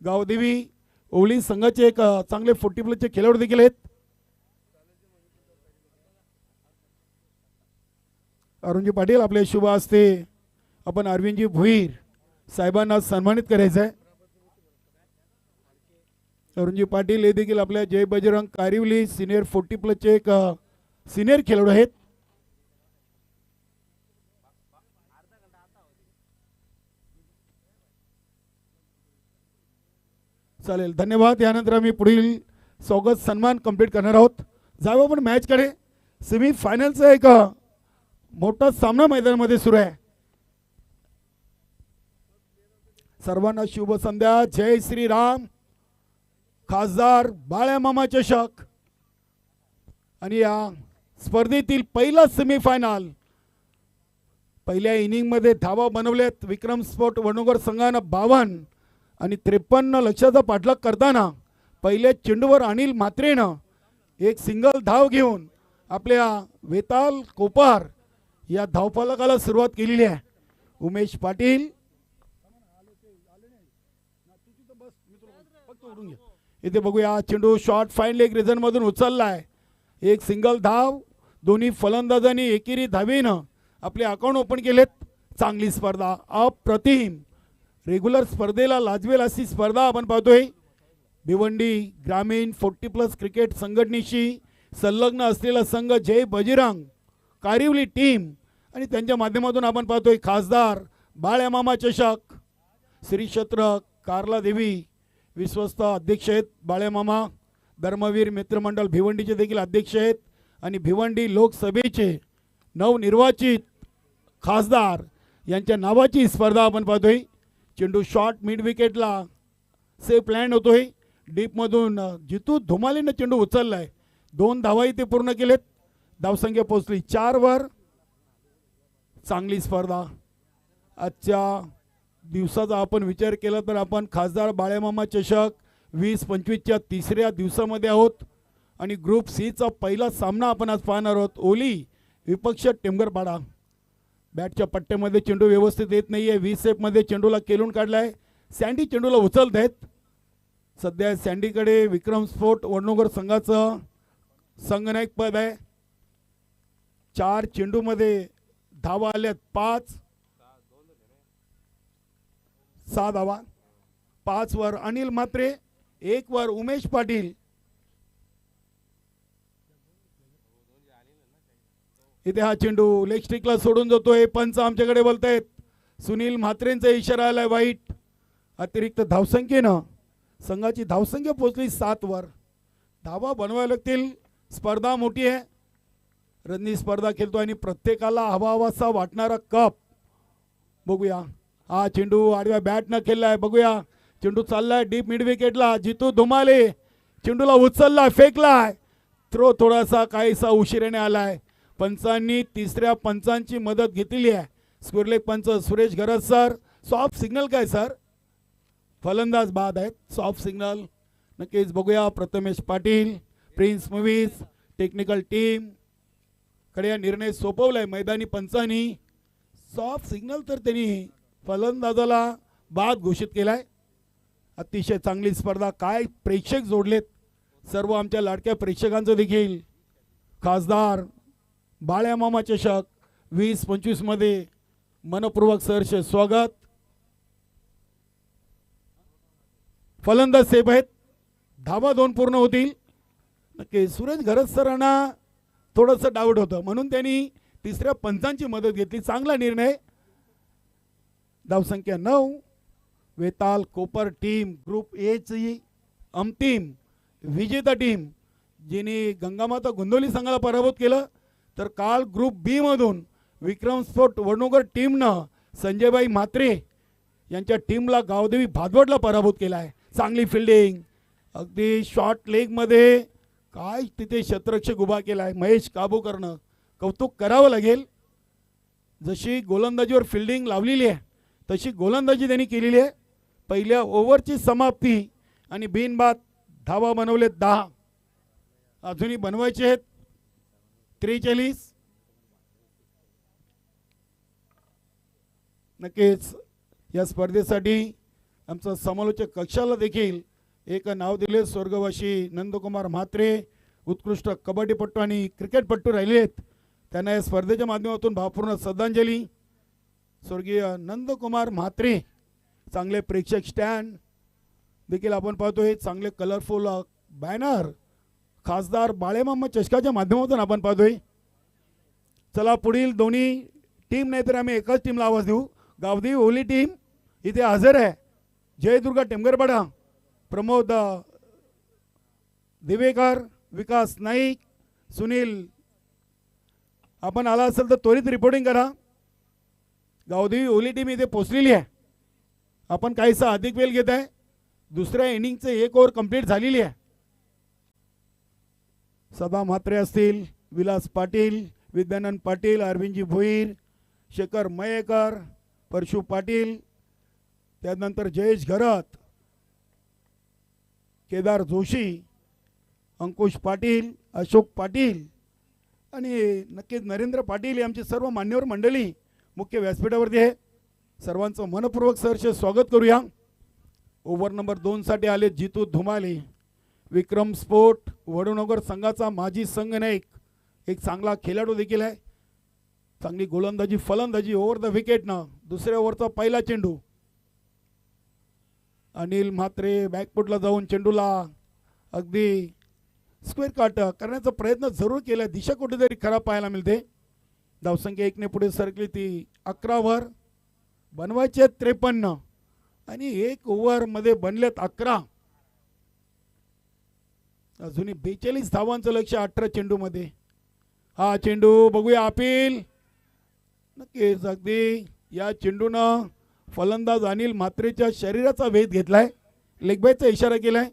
गावदेवी ओवळी संघाचे एक चांगले 40+ खेळाडू देखील आहेत. अरुणजी पाटील आपले शुभ हस्ते आपण अरविंदजी भोईर साहेबांना सन्मानित करायचं आहे. अरुणजी पाटील हे देखील आपल्या जय बजरंग कारिवली सिनियर 40+ एक सिनियर खेळाडू आहेत. चालेल, धन्यवाद. यानंतर आम्ही पुढील स्वागत सन्मान कंप्लीट करणार आहोत. जाऊ आपण मॅचकडे. सेमी फायनलचा एक मोठा सामना मैदानामध्ये सुरू आहे. सर्वांना शुभ संध्या. जय श्रीराम. खासदार बाळ्यामामा चषक आणि या स्पर्धेतील पहिला सेमीफायनल. पहिल्या इनिंगमध्ये धावा बनवल्यात विक्रम स्पोर्ट वडनगर संघानं 52 आणि 53 लक्षाचा पाठलाग करताना पहिल्या चेंडूवर अनिल म्हात्रेनं एक सिंगल धाव घेऊन आपल्या वेताल कोपार या धावफलकाला सुरुवात केलेली आहे. उमेश पाटील इथे बघूया. चेंडू शॉर्ट फाईन लेग रिझन मधून उचललाय. एक सिंगल धाव. दोन्ही फलंदाजांनी एकेरी धावेनं आपले अकाउंट ओपन केलेत. चांगली स्पर्धा, अप्रतिम. रेग्युलर स्पर्धेला लाजवेल अशी स्पर्धा आपण पाहतोय. भिवंडी ग्रामीण 40+ क्रिकेट संघटनेशी संलग्न असलेला संघ जय बजरंग कारिवली टीम आणि त्यांच्या माध्यमातून आपण पाहतोय खासदार बाळ्यामामा चषक. श्री क्षेत्र कार्ला देवी विश्वस्त अध्यक्ष आहेत बाळ्यामामा. धर्मवीर मित्रमंडळ भिवंडीचे देखील अध्यक्ष आहेत आणि भिवंडी लोकसभेचे नवनिर्वाचित खासदार यांच्या नावाची स्पर्धा आपण पाहतोय. चेंडू शॉर्ट मिड विकेटला सेफ लँड होतोय. डीपमधून जितू धुमालीनं चेंडू उचललाय. 2 धावाही ते पूर्ण केलेत. धावसंख्या पोहोचली 4 वर. चांगली स्पर्धा. आजच्या दिवसाचा आपण विचार केला तर आपण खासदार बाळ्यामामा चषक 2025च्या 3ऱ्या दिवसामध्ये आहोत आणि ग्रुप सीचा पहिला सामना आपण आज पाहणार आहोत. ओली विपक्ष टेमगरपाडा. बॅटच्या पट्ट्यामध्ये चेंडू व्यवस्थित येत नाहीये. 20 सेफमध्ये चेंडूला केलून काढलाय. सँडी चेंडूला उचलत आहेत. सध्या सँडीकडे विक्रम स्पोर्ट वडनगर संघाचं संघनायक पद आहे. 4 चेंडूमध्ये धावा आल्यात 5. 6 धावा. 5 वर अनिल म्हात्रे, 1 वर उमेश पाटील. इथे हा चेंडू लेग स्टिकला सोडून जातोय. पंच आमच्याकडे बोलतायत. सुनील म्हात्रेंचा इशारा आलाय वाईट. अतिरिक्त धावसंख्येनं संघाची धावसंख्या पोहोचली 7 वर. धावा बनवायला लागतील. स्पर्धा मोठी आहे. रणनी स्पर्धा खेळतो आणि प्रत्येकाला हवा हवासा वाटणारा कप. बघूया हा चेंडू आडव्या बॅटनं खेळलाय. बघूया चेंडू चाललाय डीप मिड विकेटला. जितू धुमाले चेंडूला उचलला, फेकलाय. थ्रो थोडासा काहीसा उशिराने आलाय. पंचांनी 3ऱ्या पंचांची मदत घेतलेली आहे. स्क्वेअरलेग पंच सुरेश गरज सर. सॉफ्ट सिग्नल काय सर? फलंदाज बाद आहेत. सॉफ्ट सिग्नल नक्कीच बघूया. Prathamesh Patil prince movies technical team कडे निर्णय सोपवलाय मैदानी पंचांनी. सॉफ्ट सिग्नल तर त्यांनी फलंदाजाला बाद घोषित केलाय. अतिशय चांगली स्पर्धा. काय प्रेक्षक जोडलेत. सर्व आमच्या लाडक्या प्रेक्षकांचं देखील खासदार बाळ्यामामा चषक 2025 मध्ये मनपूर्वक सहर्ष स्वागत. फलंदाज सेफ आहेत. धावा 2 पूर्ण होतील. नक्की सुरेश गरज सरांना थोडंसं डाऊट होतं म्हणून त्यांनी 3ऱ्या पंचांची मदत घेतली. चांगला निर्णय. धावसंख्या 9. वेताल कोपर टीम ग्रुप ए ची अंतिम विजेता टीम जिने गंगामाता गोंदवली संघाला पराभूत केलं. तर काल ग्रुप बी मधून विक्रम स्पोर्ट वडनगर टीमनं संजयबाई म्हात्रे यांच्या टीमला गावदेवी भादवडला पराभूत केला आहे. चांगली फिल्डिंग, अगदी शॉर्ट लेगमध्ये काय तिथे क्षेत्ररक्षक उभा केला आहे महेश काबूकरनं, कौतुक करावं लागेल. जशी गोलंदाजीवर फिल्डिंग लावलेली आहे तशी गोलंदाजी त्यांनी केलेली आहे. पहिल्या ओव्हरची समाप्ती आणि बिनबाद धावा बनवलेत 10, अजूनही बनवायचे आहेत 43. नक्कीच या स्पर्धेसाठी आमचं समालोचक कक्षाला देखील एक नाव दिले. स्वर्गवासी नंदकुमार म्हात्रे उत्कृष्ट कबड्डीपटू आणि क्रिकेटपटू राहिले आहेत. त्यांना या स्पर्धेच्या माध्यमातून भावपूर्ण श्रद्धांजली. स्वर्गीय नंदकुमार म्हात्रे, चांगले प्रेक्षक स्टँड देखील आपण पाहतोय, चांगले कलरफुल बॅनर खासदार बाळेमामा चषकाच्या माध्यमातून आपण पाहतोय. चला पुढील दोन्ही टीम नाही तर आम्ही एकाच टीमला आवाज देऊ. गावदेवी ओली टीम इथे हजर आहे. जयदुर्गा टेमगरपाडा, प्रमोद दिवेकर, विकास नाईक, सुनील, आपण आला असेल तर त्वरित रिपोर्टिंग करा. गावदेवी ओली टीम इथे पोचलेली आहे. आपण काहीसा अधिक वेळ घेत आहे. दुसऱ्या इनिंगचे 1 ओव्हर कंप्लीट झालेली आहे. सदा म्हात्रे असतील, विलास पाटील, विद्यानंद पाटील, अरविंदजी भोईर, शेखर मयेकर, परशु पाटील, त्यानंतर जयेश घरत, केदार जोशी, अंकुश पाटील, अशोक पाटील आणि नक्कीच नरेंद्र पाटील ही आमची सर्व मान्यवर मंडळी मुख्य व्यासपीठावरती आहे. सर्वांचं मनपूर्वक सहर्ष स्वागत करूया. ओव्हर नंबर 2 साठी आले जितू धुमाले. विक्रम स्पोर्ट वडूनगर संघाचा माजी संघनायक, एक चांगला खेळाडू देखील आहे. चांगली गोलंदाजी फलंदाजी ओव्हर द विकेटनं. दुसऱ्या ओव्हरचा पहिला चेंडू, अनिल म्हात्रे बॅकफुटला जाऊन चेंडूला अगदी स्क्वेअर काट करण्याचा प्रयत्न जरूर केला. दिशा कुठेतरी खराब पाहायला मिळते. धावसंख्या 1 ने पुढे सरकली, ती 11वर बनवायचे 53 आणि 1 ओव्हरमध्ये बनलेत 11. अजूनही 42 धावांचं लक्ष 18 चेंडूमध्ये. हा चेंडू बघूया अपील. नक्कीच अगदी या चेंडूनं फलंदाज अनिल म्हात्रेच्या शरीराचा वेध घेतलाय, लेगबायचा इशारा केलाय.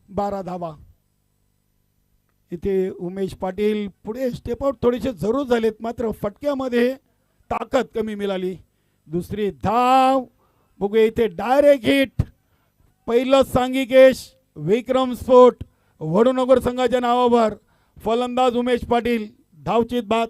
बारा धावा. इथे उमेश पाटील पुढे स्टेप आउट थोडेसे जरूर झालेत, मात्र फटक्यामध्ये ताकद कमी मिळाली. दुसरी धाव बघूया इथे डायरेक्ट हिट. पहिलं सांघिक यश विक्रम स्पोर्ट वडूनगर संघाच्या नावावर. फलंदाज उमेश पाटील, धावचीत बाद.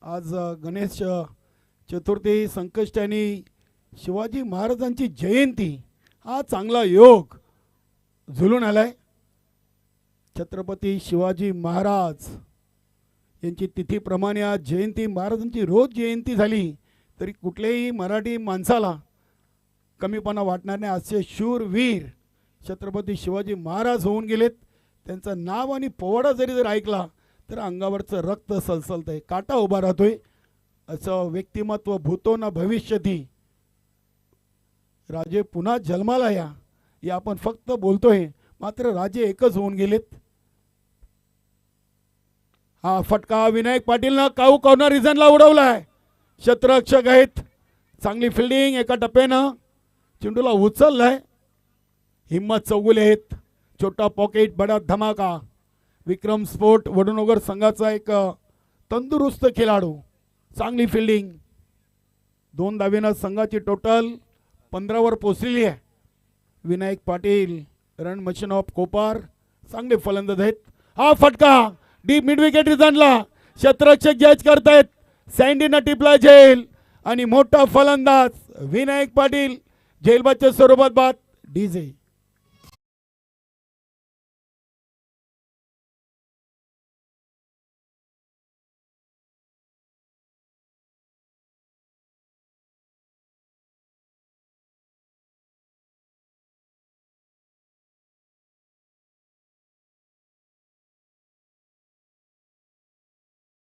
आज गणेश चतुर्थी संकष्टी आणि शिवाजी महाराजांची जयंती, हा चांगला योग झुलून आलाय. छत्रपती शिवाजी महाराज यांची तिथीप्रमाणे आज जयंती, महाराजांची रोज जयंती झाली तरी कुठल्याही मराठी माणसाला कमीपणा वाटणार नाही. असे शूरवीर छत्रपती शिवाजी महाराज होऊन गेलेत. त्यांचं नाव आणि पोवाडा जर ऐकला तर अंगावरचं रक्त सलसलतंय, काटा उभा राहतोय. असं व्यक्तिमत्व भूतो न भविष्यती. राजे पुन्हा जन्माला या, हे आपण फक्त बोलतोय, मात्र राजे एकच होऊन गेलेत. हा फटका विनायक पाटीलनं काऊ कॉर्नर रिजनला उडवलाय. क्षेत्ररक्षक आहेत, चांगली फिल्डिंग. एका टप्प्यानं चेंडूला उचललाय. हिम्मत चौगुले आहेत. छोटा पॉकेट बडा धमाका. विक्रम स्पोर्ट वडूनगर संघाचा एक तंदुरुस्त खेळाडू, चांगली फिल्डिंग. 2 धावेनं संघाची टोटल 15वर पोचलेली आहे. Vinayak Patil run machine of Kopar, चांगले फलंदाज आहेत. हा फटका डीप मिड विकेट रिझनला क्षेत्ररक्षक जज करतायत. सँडीनं टिपला झेल आणि मोठा फलंदाज विनायक पाटील झेलबादच्या स्वरूपात बाद डीजे.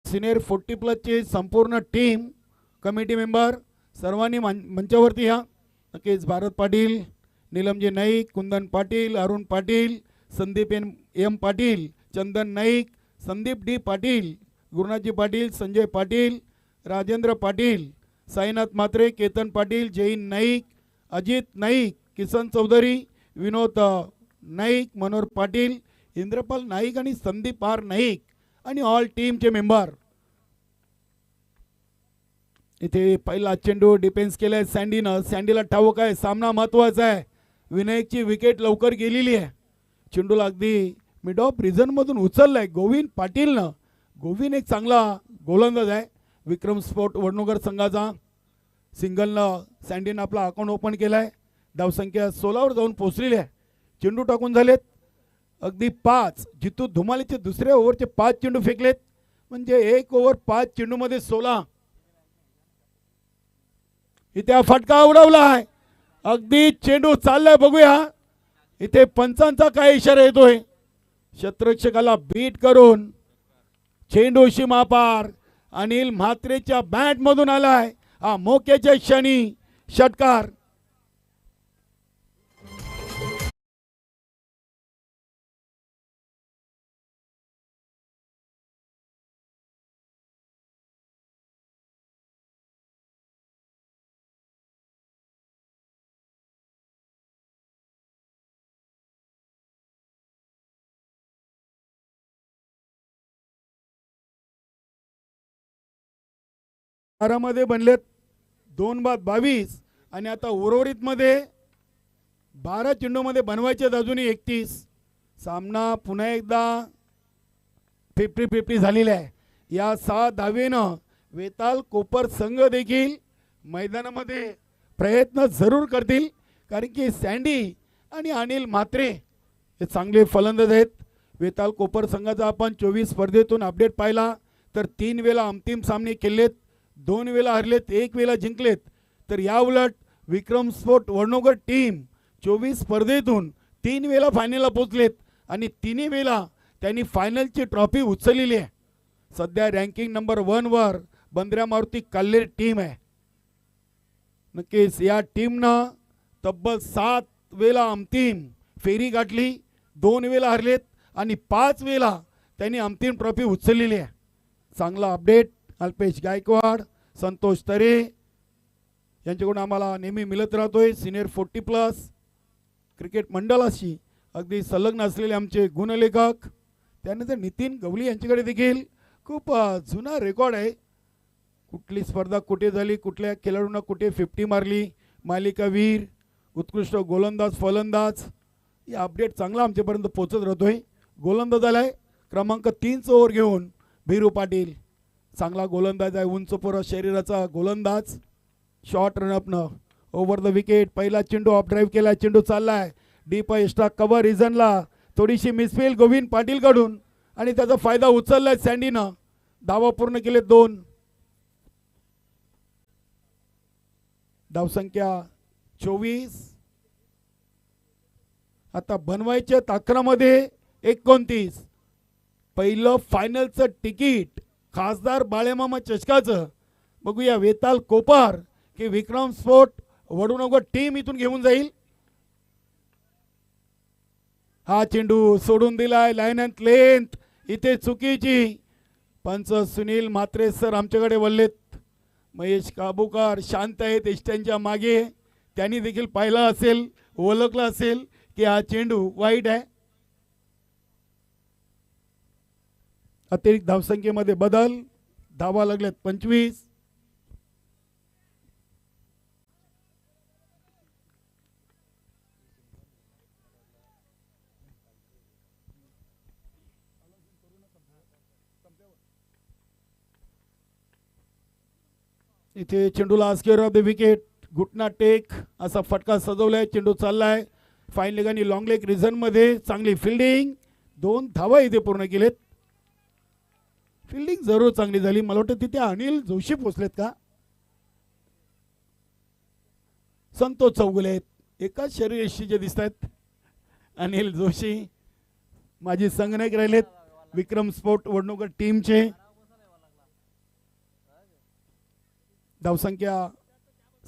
सिनियर 40+ ची संपूर्ण टीम कमिटी मेंबर सर्वांनी मंचावरती या. नक्कीच भारत पाटील, नीलमजी नाईक, कुंदन पाटील, अरुण पाटील, संदीप एम पाटील, चंदन नाईक, संदीप डी पाटील, गुरुनाथजी पाटील, संजय पाटील, राजेंद्र पाटील, साईनाथ म्हात्रे, केतन पाटील, जैन नाईक, अजित नाईक, किसन चौधरी, विनोद नाईक, मनोहर पाटील, इंद्रपाल नाईक आणि संदीप आर नाईक आणि ऑल टीमचे मेंबर. इथे पहिला चेंडू डिफेन्स केलाय सँडीनं. सँडीला ठाऊक आहे सामना महत्वाचा आहे. विनायकची विकेट लवकर गेलेली आहे. चेंडूला अगदी मिड ऑफ रिझनमधून उचललाय गोविंद पाटीलनं. गोविंद एक चांगला गोलंदाज आहे. विक्रम स्पोर्ट वडनगर संघाचा सिंगलनं सँडीनं आपला अकाउंट ओपन केलाय. धावसंख्या 16वर जाऊन पोहोचलेली आहे. चेंडू टाकून झालेत अगदी 5. जितू धुमालीचे दुसऱ्या ओव्हरचे 5 चेंडू फेकलेत म्हणजे 1 ओव्हर 5 चेंडूमध्ये 16. इथे फटका उडवला आहे. अगदी चेंडू चाललाय बघूया. इथे पंचांचा काय इशारा येतोय. क्षेत्ररक्षकाला बीट करून चेंडू सीमापार अनिल म्हात्रेच्या बॅट मधून आलाय. हा मोक्याच्या क्षणी षटकार. मध्ये बनलेत 2 बाद 22 आणि आता उर्वरित मध्ये 12 चेंडूमध्ये बनवायचे अजूनही 31. सामना पुन्हा एकदा 50-50 झालेला आहे. या 6 धावेनं वेताल कोपर संघ देखील मैदानामध्ये प्रयत्न जरूर करतील कारण की सँडी आणि अनिल म्हात्रे हे चांगले फलंदाज आहेत. वेताल कोपर संघाचा आपण 24 स्पर्धेतून अपडेट पाहिला तर 3 वेळा अंतिम सामने केलेत, 2 वेळा हरलेत, 1 वेळा जिंकलेत. तर या उलट विक्रम स्पोर्ट वडनगर टीम 24 स्पर्धेतून 3 वेळा फायनलला पोहोचलेत आणि 3 वेळा त्यांनी फायनलची ट्रॉफी उचललेली आहे. सध्या रँकिंग नंबर 1 वर बंद्र्या मारुती काल्हेर टीम आहे. नक्कीच या टीमनं तब्बल 7 वेळा अंतिम फेरी गाठली, 2 वेळा हरलेत आणि 5 वेळा त्यांनी अंतिम ट्रॉफी उचललेली आहे. चांगला अपडेट अल्पेश गायकवाड, संतोष तरे यांच्याकडून आम्हाला नेहमी मिळत राहतोय. सिनियर 40+ क्रिकेट मंडळाशी अगदी संलग्न असलेले आमचे गुणलेखक. त्यानंतर नितीन गवली यांच्याकडे देखील खूप जुना रेकॉर्ड आहे. कुठली स्पर्धा कुठे झाली, कुठल्या खेळाडूंना कुठे 50 मारली, मालिकावीर, उत्कृष्ट गोलंदाज, फलंदाज, या अपडेट चांगला आमच्यापर्यंत पोहोचत राहतोय. गोलंदाज आलाय क्रमांक 3 ओव्हर घेऊन भिरू पाटील. चांगला गोलंदाज आहे, उंचपुरा शरीराचा गोलंदाज. शॉर्ट रनअपनं ओव्हर द विकेट. पहिला चेंडू ऑफ ड्राईव्ह केला, चेंडू चाललाय डीप एक्स्ट्रा कव्हर रिझनला. थोडीशी मिसफील गोविंद पाटील कडून आणि त्याचा फायदा उचललाय सँडीनं. धावा पूर्ण केले 2. धावसंख्या 24. आता बनवायच्या 11 मध्ये 29. पहिलं फायनलचं तिकीट खासदार बाळेमामा चषकाचं बघूया वेताल कोपर की विक्रम स्पोर्ट वडनगर टीम इथून घेऊन जाईल. हा चेंडू सोडून दिलाय लाईन अँड लेंथ. इथे चुकीची. पंच सुनील म्हात्रे सर आमच्याकडे वळलेत. महेश काबूकर शांत आहेत एस्ट्यांच्या मागे. त्यांनी देखील पाहिला असेल, ओळखला असेल की हा चेंडू वाईट आहे. अतिरिक्त धावसंख्येमध्ये बदल. धावा लागल्यात 25. इथे चेंडूला स्क्वेअर ऑफ द विकेट, घुटना टेक असा फटका सजवलाय. चेंडू चाललाय फाईन लेगानी लॉंग लेग रिझनमध्ये. चांगली फिल्डिंग, 2 धावा इथे पूर्ण केलेत. फिल्डिंग जरूर चांगली झाली. मला वाटतं तिथे अनिल जोशी पोचलेत का, संतोष चौगुले आहेत, एकाच शरीरयष्टीचे दिसत आहेत. अनिल जोशी माजी संघनायक राहिलेत विक्रम स्पोर्ट वडनोकर टीमचे. धावसंख्या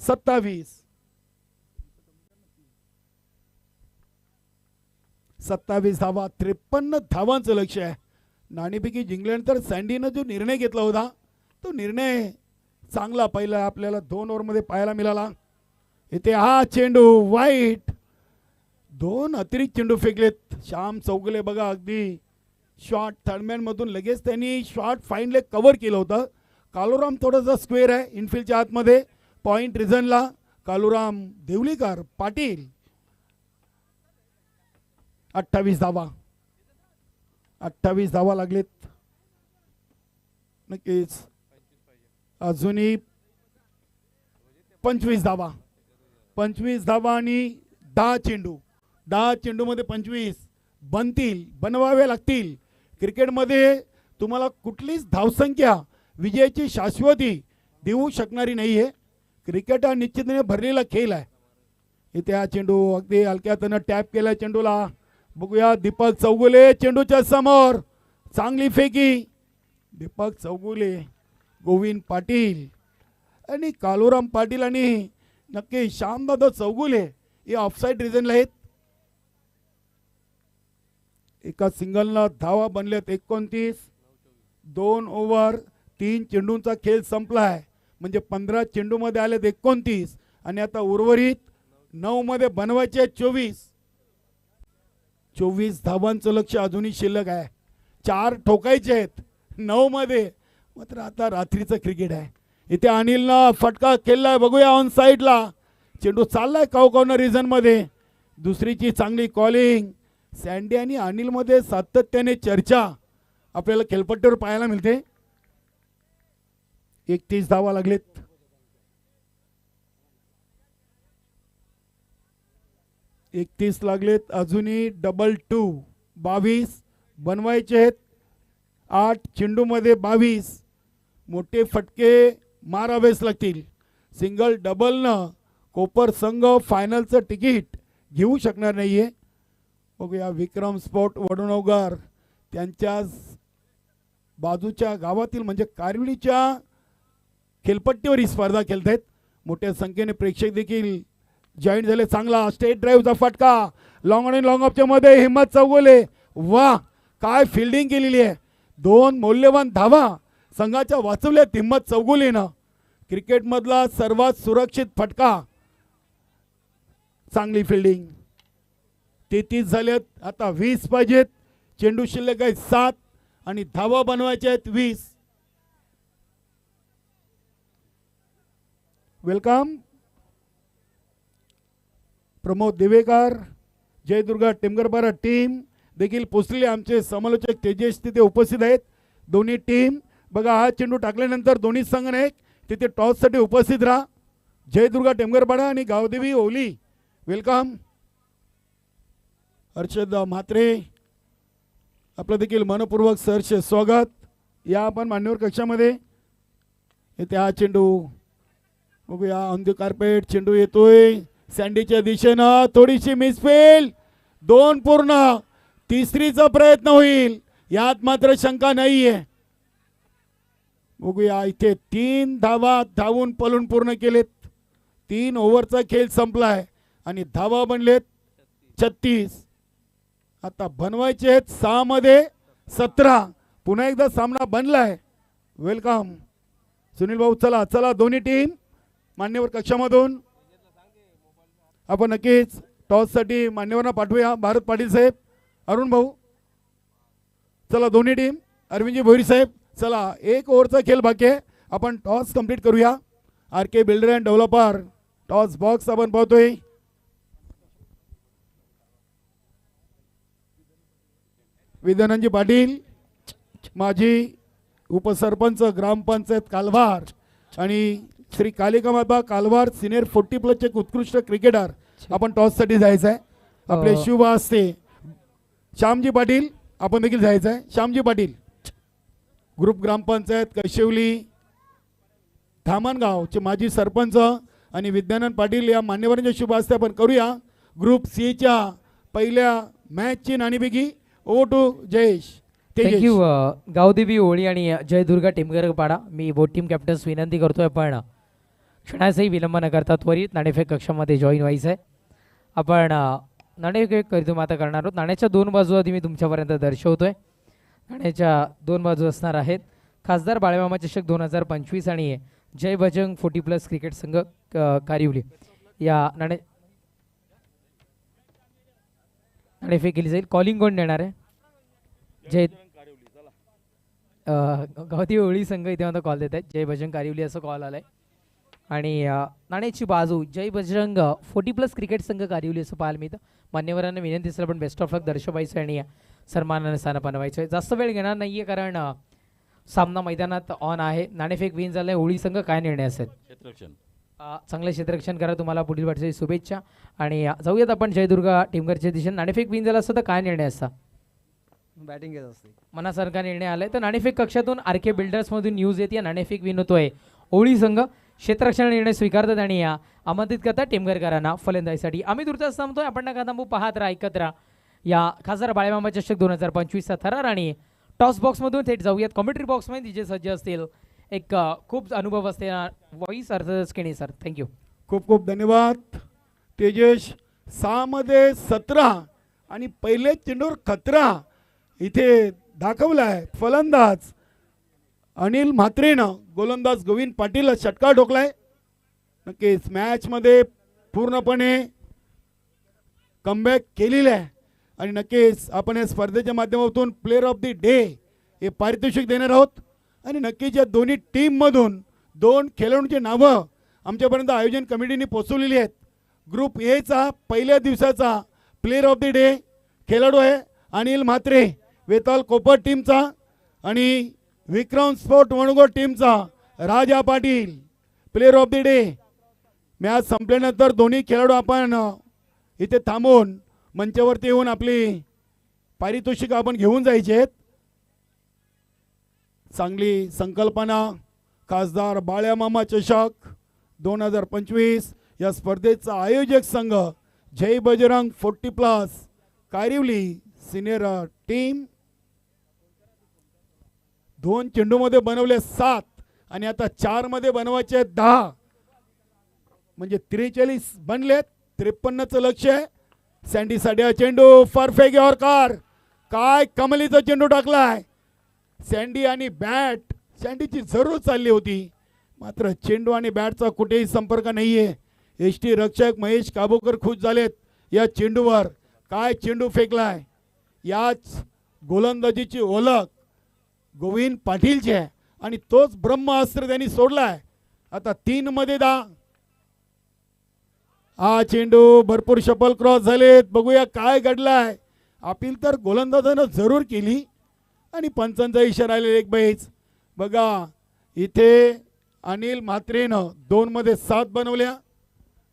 27. 27 धावा, 53 धावांचं लक्ष आहे. नाणेफेकी जिंकल्यानंतर सँडीनं जो निर्णय घेतला होता तो निर्णय चांगला पहिला आपल्याला 2 ओव्हरमध्ये पाहायला मिळाला. इथे हा चेंडू वाईट, 2 अतिरिक्त चेंडू फेकलेत. श्याम चौगुले बघा अगदी शॉट थर्डमॅन मधून लगेच त्यांनी शॉट फाईन लेग कव्हर केलं होतं. कालुराम थोडासा स्क्वेअर आहे इनफिल्डच्या आतमध्ये. पॉइंट रिझनला कालुराम देवलीकर पाटील. 28 धावा, 28 धावा लागलेत. नक्कीच अजूनही 25 धावा, 25 धावा आणि 10 चेंडू. 10 चेंडूमध्ये 25 बनतील, बनवावे लागतील. क्रिकेटमध्ये तुम्हाला कुठलीच धावसंख्या विजयाची शाश्वती देऊ शकणारी नाही आहे. क्रिकेट हा निश्चितपणे भरलेला खेळ आहे. इथे हा चेंडू अगदी हलक्यातनं टॅप केला चेंडूला. बघूया दीपक चौगुले चेंडूच्या समोर, चांगली फेकी. दीपक चौगुले, गोविंद पाटील आणि कालुराम पाटील आणि नक्की श्यामदादा चौगुले हे ऑफसाईड रिझनला आहेत. एका सिंगलला धावा बनल्यात 29. 2 ओव्हर 3 चेंडूंचा खेळ संपला आहे. म्हणजे 15 चेंडूमध्ये आलेत 29 आणि आता उर्वरित 9 मध्ये बनवायचे 24. 24 धावांचं लक्ष अजूनही शिल्लक आहे. 4 ठोकायचे आहेत 9 मध्ये. मात्र आता रात्रीचं क्रिकेट आहे. इथे अनिलनं फटका केलाय, बघूया ऑन साईडला. चेंडू चाललाय काव कॉर्नर रिझन मध्ये. दुसरीची चांगली कॉलिंग. सँडी आणि अनिल मध्ये सातत्याने चर्चा आपल्याला खेळपट्टीवर पाहायला मिळते. 31 धावा लागलेत. 31 लागलेत. अजूनही डबल 2 22 बनवायचे आहेत. 8 चेंडूमध्ये 22 मोठे फटके मारावेच लागतील. सिंगल डबलनं कोपर संघ फायनलचं तिकीट घेऊ शकणार नाहीये. बघूया विक्रम स्पोर्ट वडनोगर त्यांच्या बाजूच्या गावातील म्हणजे कारविलीच्या खेळपट्टीवर ही स्पर्धा खेळत आहेत. मोठ्या संख्येने प्रेक्षक देखील जॉईन झाले. चांगला स्टेट ड्राईव्हचा फटका लॉंग आणि लॉंग ऑफच्या मध्ये हिम्मत चौगुले. वा काय फिल्डिंग केलेली आहे. 2 मौल्यवान धावा संघाच्या वाचवल्यात हिम्मत चौगुलेनं. क्रिकेटमधला सर्वात सुरक्षित फटका. चांगली फिल्डिंग. 33 झाल्यात. आता 20 पाहिजेत. चेंडू शिल्लक आहे 7 आणि धावा बनवायच्या आहेत 20. वेलकम प्रमोद देवेकर, जयदुर्गा टेमगरपारा टीम देखील पोचलेले. आमचे समालोचक तेजेश तिथे उपस्थित आहेत. दोन्ही टीम बघा हा चेंडू टाकल्यानंतर दोन्ही संघनायक तिथे टॉससाठी उपस्थित राहा. जयदुर्गा टेमगरपाडा आणि गावदेवी ओली वेलकम. हर्षद म्हात्रे आपलं देखील मनपूर्वक सहर्ष स्वागत. या आपण मान्यवर कक्षामध्ये. इथे हा चेंडू बघूया ऑन द कार्पेट. चेंडू येतोय सँडीच्या दिशेनं. थोडीशी मिसफील्ड. 2 पूर्ण. तिसरीचा प्रयत्न होईल यात मात्र शंका नाहीये. बघूया इथे 3 धावा धावून पलून पूर्ण केलेत. 3 ओव्हरचा खेळ संपलाय आणि धावा बनलेत 36. आता बनवायचे आहेत 6 मध्ये 17. पुन्हा एकदा सामना बनलाय. वेलकम सुनील भाऊ. चला चला दोन्ही टीम मान्यवर कक्षामधून आपण नक्कीच टॉससाठी मान्यवरांना पाठवूया. भारत पाटील साहेब, अरुण भाऊ. चला दोन्ही टीम. अरविंदजी भोईर साहेब. चला 1 ओव्हरचा खेळ बाकी आहे. आपण टॉस कंप्लीट करूया. R K builder and developer toss box आपण पाहतोय. विद्यानंदजी पाटील माजी उपसरपंच ग्रामपंचायत कालभार आणि श्री कालिकामाता कालवार सिनियर 40+ एक उत्कृष्ट क्रिकेटर आपण टॉससाठी जायचं आहे. आपले शुभ हस्ते श्यामजी पाटील आपण देखील जायचं आहे. श्यामजी पाटील ग्रुप ग्रामपंचायत कैशिवली धामणगावचे माजी सरपंच आणि विद्यानंद पाटील या मान्यवरांच्या शुभ हस्ते आपण करूया ग्रुप सी च्या पहिल्या मॅचची नाणेफेकी. Over to Jayesh. Thank you Gavdevi Holi आणि जय दुर्गा टीमगर पाडा. मी बोट टीम कॅप्टन्स विनंती करतोय पण क्षणाचाही विलंब न करता त्वरित नाणेफेक कक्षामध्ये जॉईन व्हायचं आहे. आपण नाणेफेक करीतो आता करणार आहोत. नाण्याच्या दोन बाजू आधी मी तुमच्यापर्यंत दर्शवतोय. नाण्याच्या दोन बाजू असणार आहेत खासदार बाळमामा चषक 2025 आणि जय बजरंग 40+ क्रिकेट संघ कारिवली या नाणेफेक केली जाईल. कॉलिंग कोण देणार आहे? जय गावती होळी संघ इथे मला कॉल देत आहेत. जय बजरंग कारिवली असं कॉल आलाय आणि नाण्याची बाजू जय बजरंग 40+ क्रिकेट संघ कारिवली असं पाहायला मिळतं. मान्यवरांना विनंती असेल पण बेस्ट ऑफ लक दर्शवायचं आणि सन्मानाने स्थान बनवायचं आहे. जास्त वेळ घेणार नाहीये कारण सामना मैदानात ऑन आहे. नाणेफेक विन झालंय. होळी संघ काय निर्णय असेल? चांगलं क्षेत्ररक्षण करा. तुम्हाला पुढील वाटचाली शुभेच्छा आणि जाऊयात आपण जयदुर्गा टीमगरच्या दिशेने. नाणेफेक विन झाला असतं तर काय निर्णय असता? बॅटिंग घेत असते. मनासारखा निर्णय आलाय. तर नाणेफेक कक्षातून आर.के. बिल्डर्समधून न्यूज येते नाणेफेक विन होतोय. होळी संघ क्षेत्ररक्षण निर्णय स्वीकारतात आणि या आमंत्रित करतात टीमगरकरांना फलंदाजीसाठी. आम्ही तुर्तास थांबतोय. आपण नका थांबू. पाहत राहा, ऐकत राहा या खासदार बाळमामा चषक 2025चा थरार आणि टॉस बॉक्समधून थेट जाऊयात कॉमेंट्री बॉक्समध्ये जे सज्ज असतील. एक खूप अनुभव असते व्हॉइस अर्थातच केणी सर. थँक्यू. खूप खूप धन्यवाद तेजस. 6 मध्ये 17 आणि पहिले चेंडूवर खतरा इथे दाखवलाय फलंदाज अनिल म्हात्रेनं. गोलंदाज गोविंद पाटील षटकार ठोकलाय. नक्कीच मॅचमध्ये पूर्णपणे कमबॅक केलेलं आहे आणि नक्कीच आपण या स्पर्धेच्या माध्यमातून प्लेअर ऑफ द डे हे पारितोषिक देणार आहोत. आणि नक्कीच या दोन्ही टीममधून 2 खेळाडूंची नावं आमच्यापर्यंत आयोजन कमिटीने पोचवलेली आहेत. ग्रुप एचा पहिल्या दिवसाचा प्लेअर ऑफ द डे खेळाडू आहे अनिल म्हात्रे वेताल कोपर टीमचा आणि विक्रम स्पोर्ट वणगोड टीमचा Raja Patil player of the day. Match संपल्यानंतर दोन्ही खेळाडू आपण इथे थांबून मंचावरती येऊन आपली पारितोषिक आपण घेऊन जायचे आहेत. चांगली संकल्पना खासदार बाळमामा चषक 2025 या स्पर्धेचा आयोजक संघ जय बजरंग 40+ कारिवली सिनियर टीम. 2 चेंडूमध्ये बनवले 7 आणि आता 4 मध्ये बनवायचे 10 म्हणजे 43 बनलेत. 53चं लक्ष आहे. सँडीसाठी हा चेंडू परफेक्ट यॉर्कर. काय कमलीचा चेंडू टाकलाय सँडी आणि बॅट. सँडीची जरूर चालली होती मात्र चेंडू आणि बॅटचा कुठेही संपर्क नाहीये. एसटी रक्षक महेश काबोकर खुश झालेत या चेंडूवर. काय चेंडू फेकलाय. याच गोलंदाजीची ओळख गोविंद पाटीलची आहे आणि तोच ब्रह्मास्त्र त्यांनी सोडलाय. आता 3 मध्ये 10. हा चेंडू भरपूर शपल क्रॉस झालेत. बघूया काय घडलाय. अपील तर गोलंदाजानं जरूर केली आणि पंचांचा इशारा आलेला एक बैच. बघा इथे अनिल म्हात्रेनं 2 मध्ये 7 बनवल्या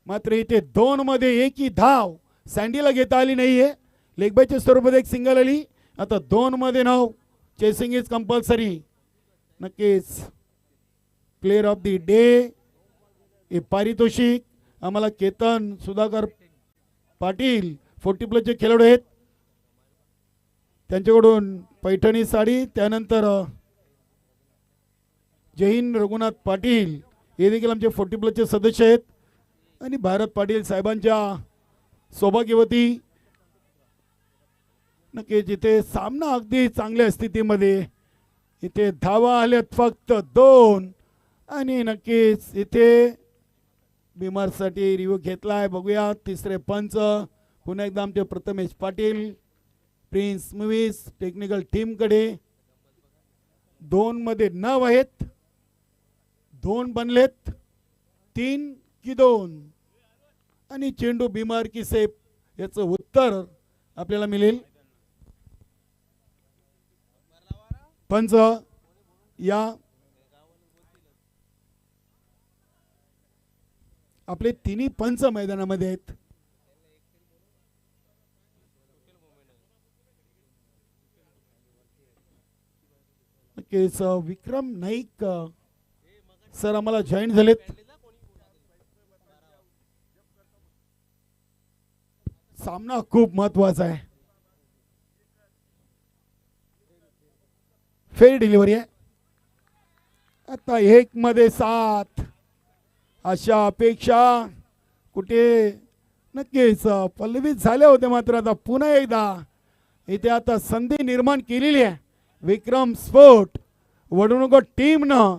मात्र इथे 2 मध्ये एकही धाव सँडीला घेता आली नाहीये. लेगबायच्या स्वरूपात एक सिंगल आली. आता 2 मध्ये 9. Chasing is compulsory. नक्कीच प्लेअर ऑफ द डे हे पारितोषिक आम्हाला केतन सुधाकर पाटील 40+ चे खेळाडू आहेत त्यांच्याकडून पैठणी साडी. त्यानंतर जैन रघुनाथ पाटील हे देखील आमचे 40+ चे सदस्य आहेत आणि भारत पाटील साहेबांच्या सौभाग्यवती. नक्की जिथे सामना अगदी चांगल्या स्थितीमध्ये इथे धावा आल्यात फक्त 2 आणि नक्कीच इथे बिमारसाठी रिव्ह्यू घेतलाय. बघूया तिसरे पंच पुन्हा एकदा आमचे Prathamesh Patil prince movies technical टीमकडे. 2 मध्ये 9 आहेत. 2 बनलेत. 3 की 2 आणि चेंडू बिमार की सेफ याचं उत्तर आपल्याला मिळेल. पंच या आपले तिन्ही पंच मैदानामध्ये आहेत. नक्कीच विक्रम नाईक सर आम्हाला जॉईन झालेत. सामना खूप महत्वाचा आहे. फेर डिलिव्हरी आहे. आता 1-7 अशा अपेक्षा कुठे नक्कीच पल्लवित झाल्या होत्या, मात्र आता पुन्हा एकदा इथे आता संधी निर्माण केलेली आहे. विक्रम स्पोर्ट वडुणुक टीमनं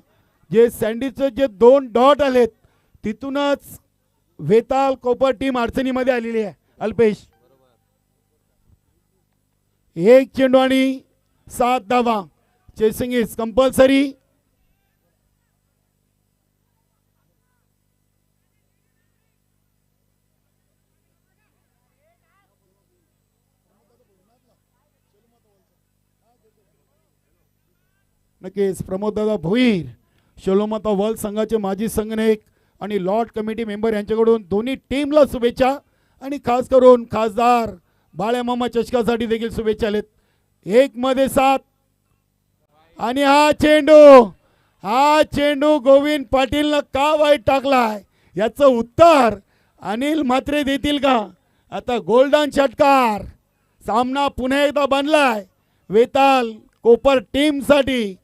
जे सँडीचे जे 2 डॉट आलेत तिथूनच वेताल कोपर टीम अडचणीमध्ये आलेली आहे. अल्पेश 1 चेंडू आणि 7 धावा. Chasing is compulsory. नक्कीच प्रमोददादा भोईर शोलोमाता वर्ल्ड संघाचे माजी संघनायक आणि लॉर्ड कमिटी मेंबर यांच्याकडून दोन्ही टीमला शुभेच्छा आणि खास करून खासदार बाळ्यामामा चषकासाठी देखील शुभेच्छा आलेत. 1-7 आणि हा चेंडू गोविंद पाटीलनं का वाईट टाकलाय याचं उत्तर अनिल म्हात्रे देतील का. आता गोल्डन षटकार. सामना पुन्हा एकदा बनलाय वेताल कोपर टीमसाठी.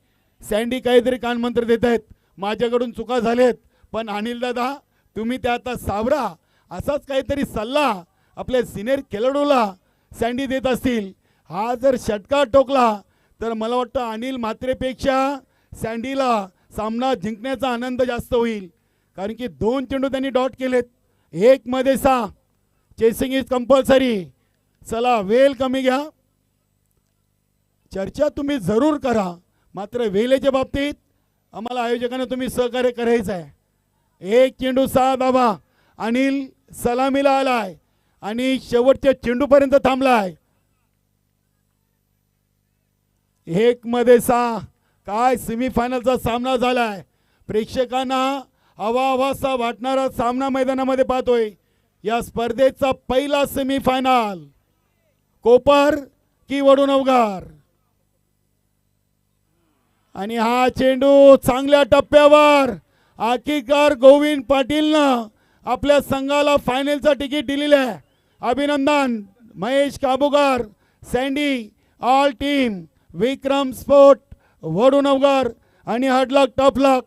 सँडी काहीतरी कानमंत्र देत आहेत. माझ्याकडून चुका झालेत पण अनिल दादा तुम्ही त्या आता सावरा. असाच काहीतरी सल्ला आपल्या सिनियर खेळाडूला सँडी देत असतील. हा जर षटकार टोकला तर मला वाटतं अनिल म्हात्रेपेक्षा सँडीला सामना जिंकण्याचा आनंद जास्त होईल, कारण की 2 चेंडू त्यांनी डॉट केलेत. 1-6 चेसिंग इज कंपल्सरी. चला वेल कमी घ्या. चर्चा तुम्ही जरूर करा, मात्र वेळेच्या बाबतीत आम्हाला आयोजकांना तुम्ही सहकार्य करायचं आहे. 1 चेंडू 6 धावा. अनिल सलामीला आलाय आणि शेवटच्या चेंडूपर्यंत थांबलाय. 1-6 काय सेमीफायनलचा सामना झालाय. प्रेक्षकांना हवाहवासा वाटणारा सामना मैदानामध्ये पाहतोय. या स्पर्धेचा पहिला सेमीफायनल कोपर की वडुणवगार. आणि हा चेंडू चांगल्या टप्प्यावर. आखिरकार गोविंद पाटीलनं आपल्या संघाला फायनलचं तिकीट दिलेलं आहे. अभिनंदन महेश काबूकर, सँडी, ऑल टीम, विक्रम स्पोर्ट वडुणवगार आणि हार्डलक टफलक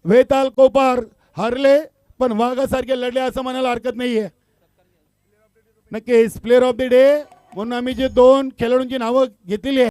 वेताल कोपर हरले पण वाघासारखे लढले असं म्हणायला हरकत नाहीये. नक्कीच प्लेअर ऑफ द डे म्हणून आम्ही जे 2 खेळाडूंची नावं घेतलेली आहे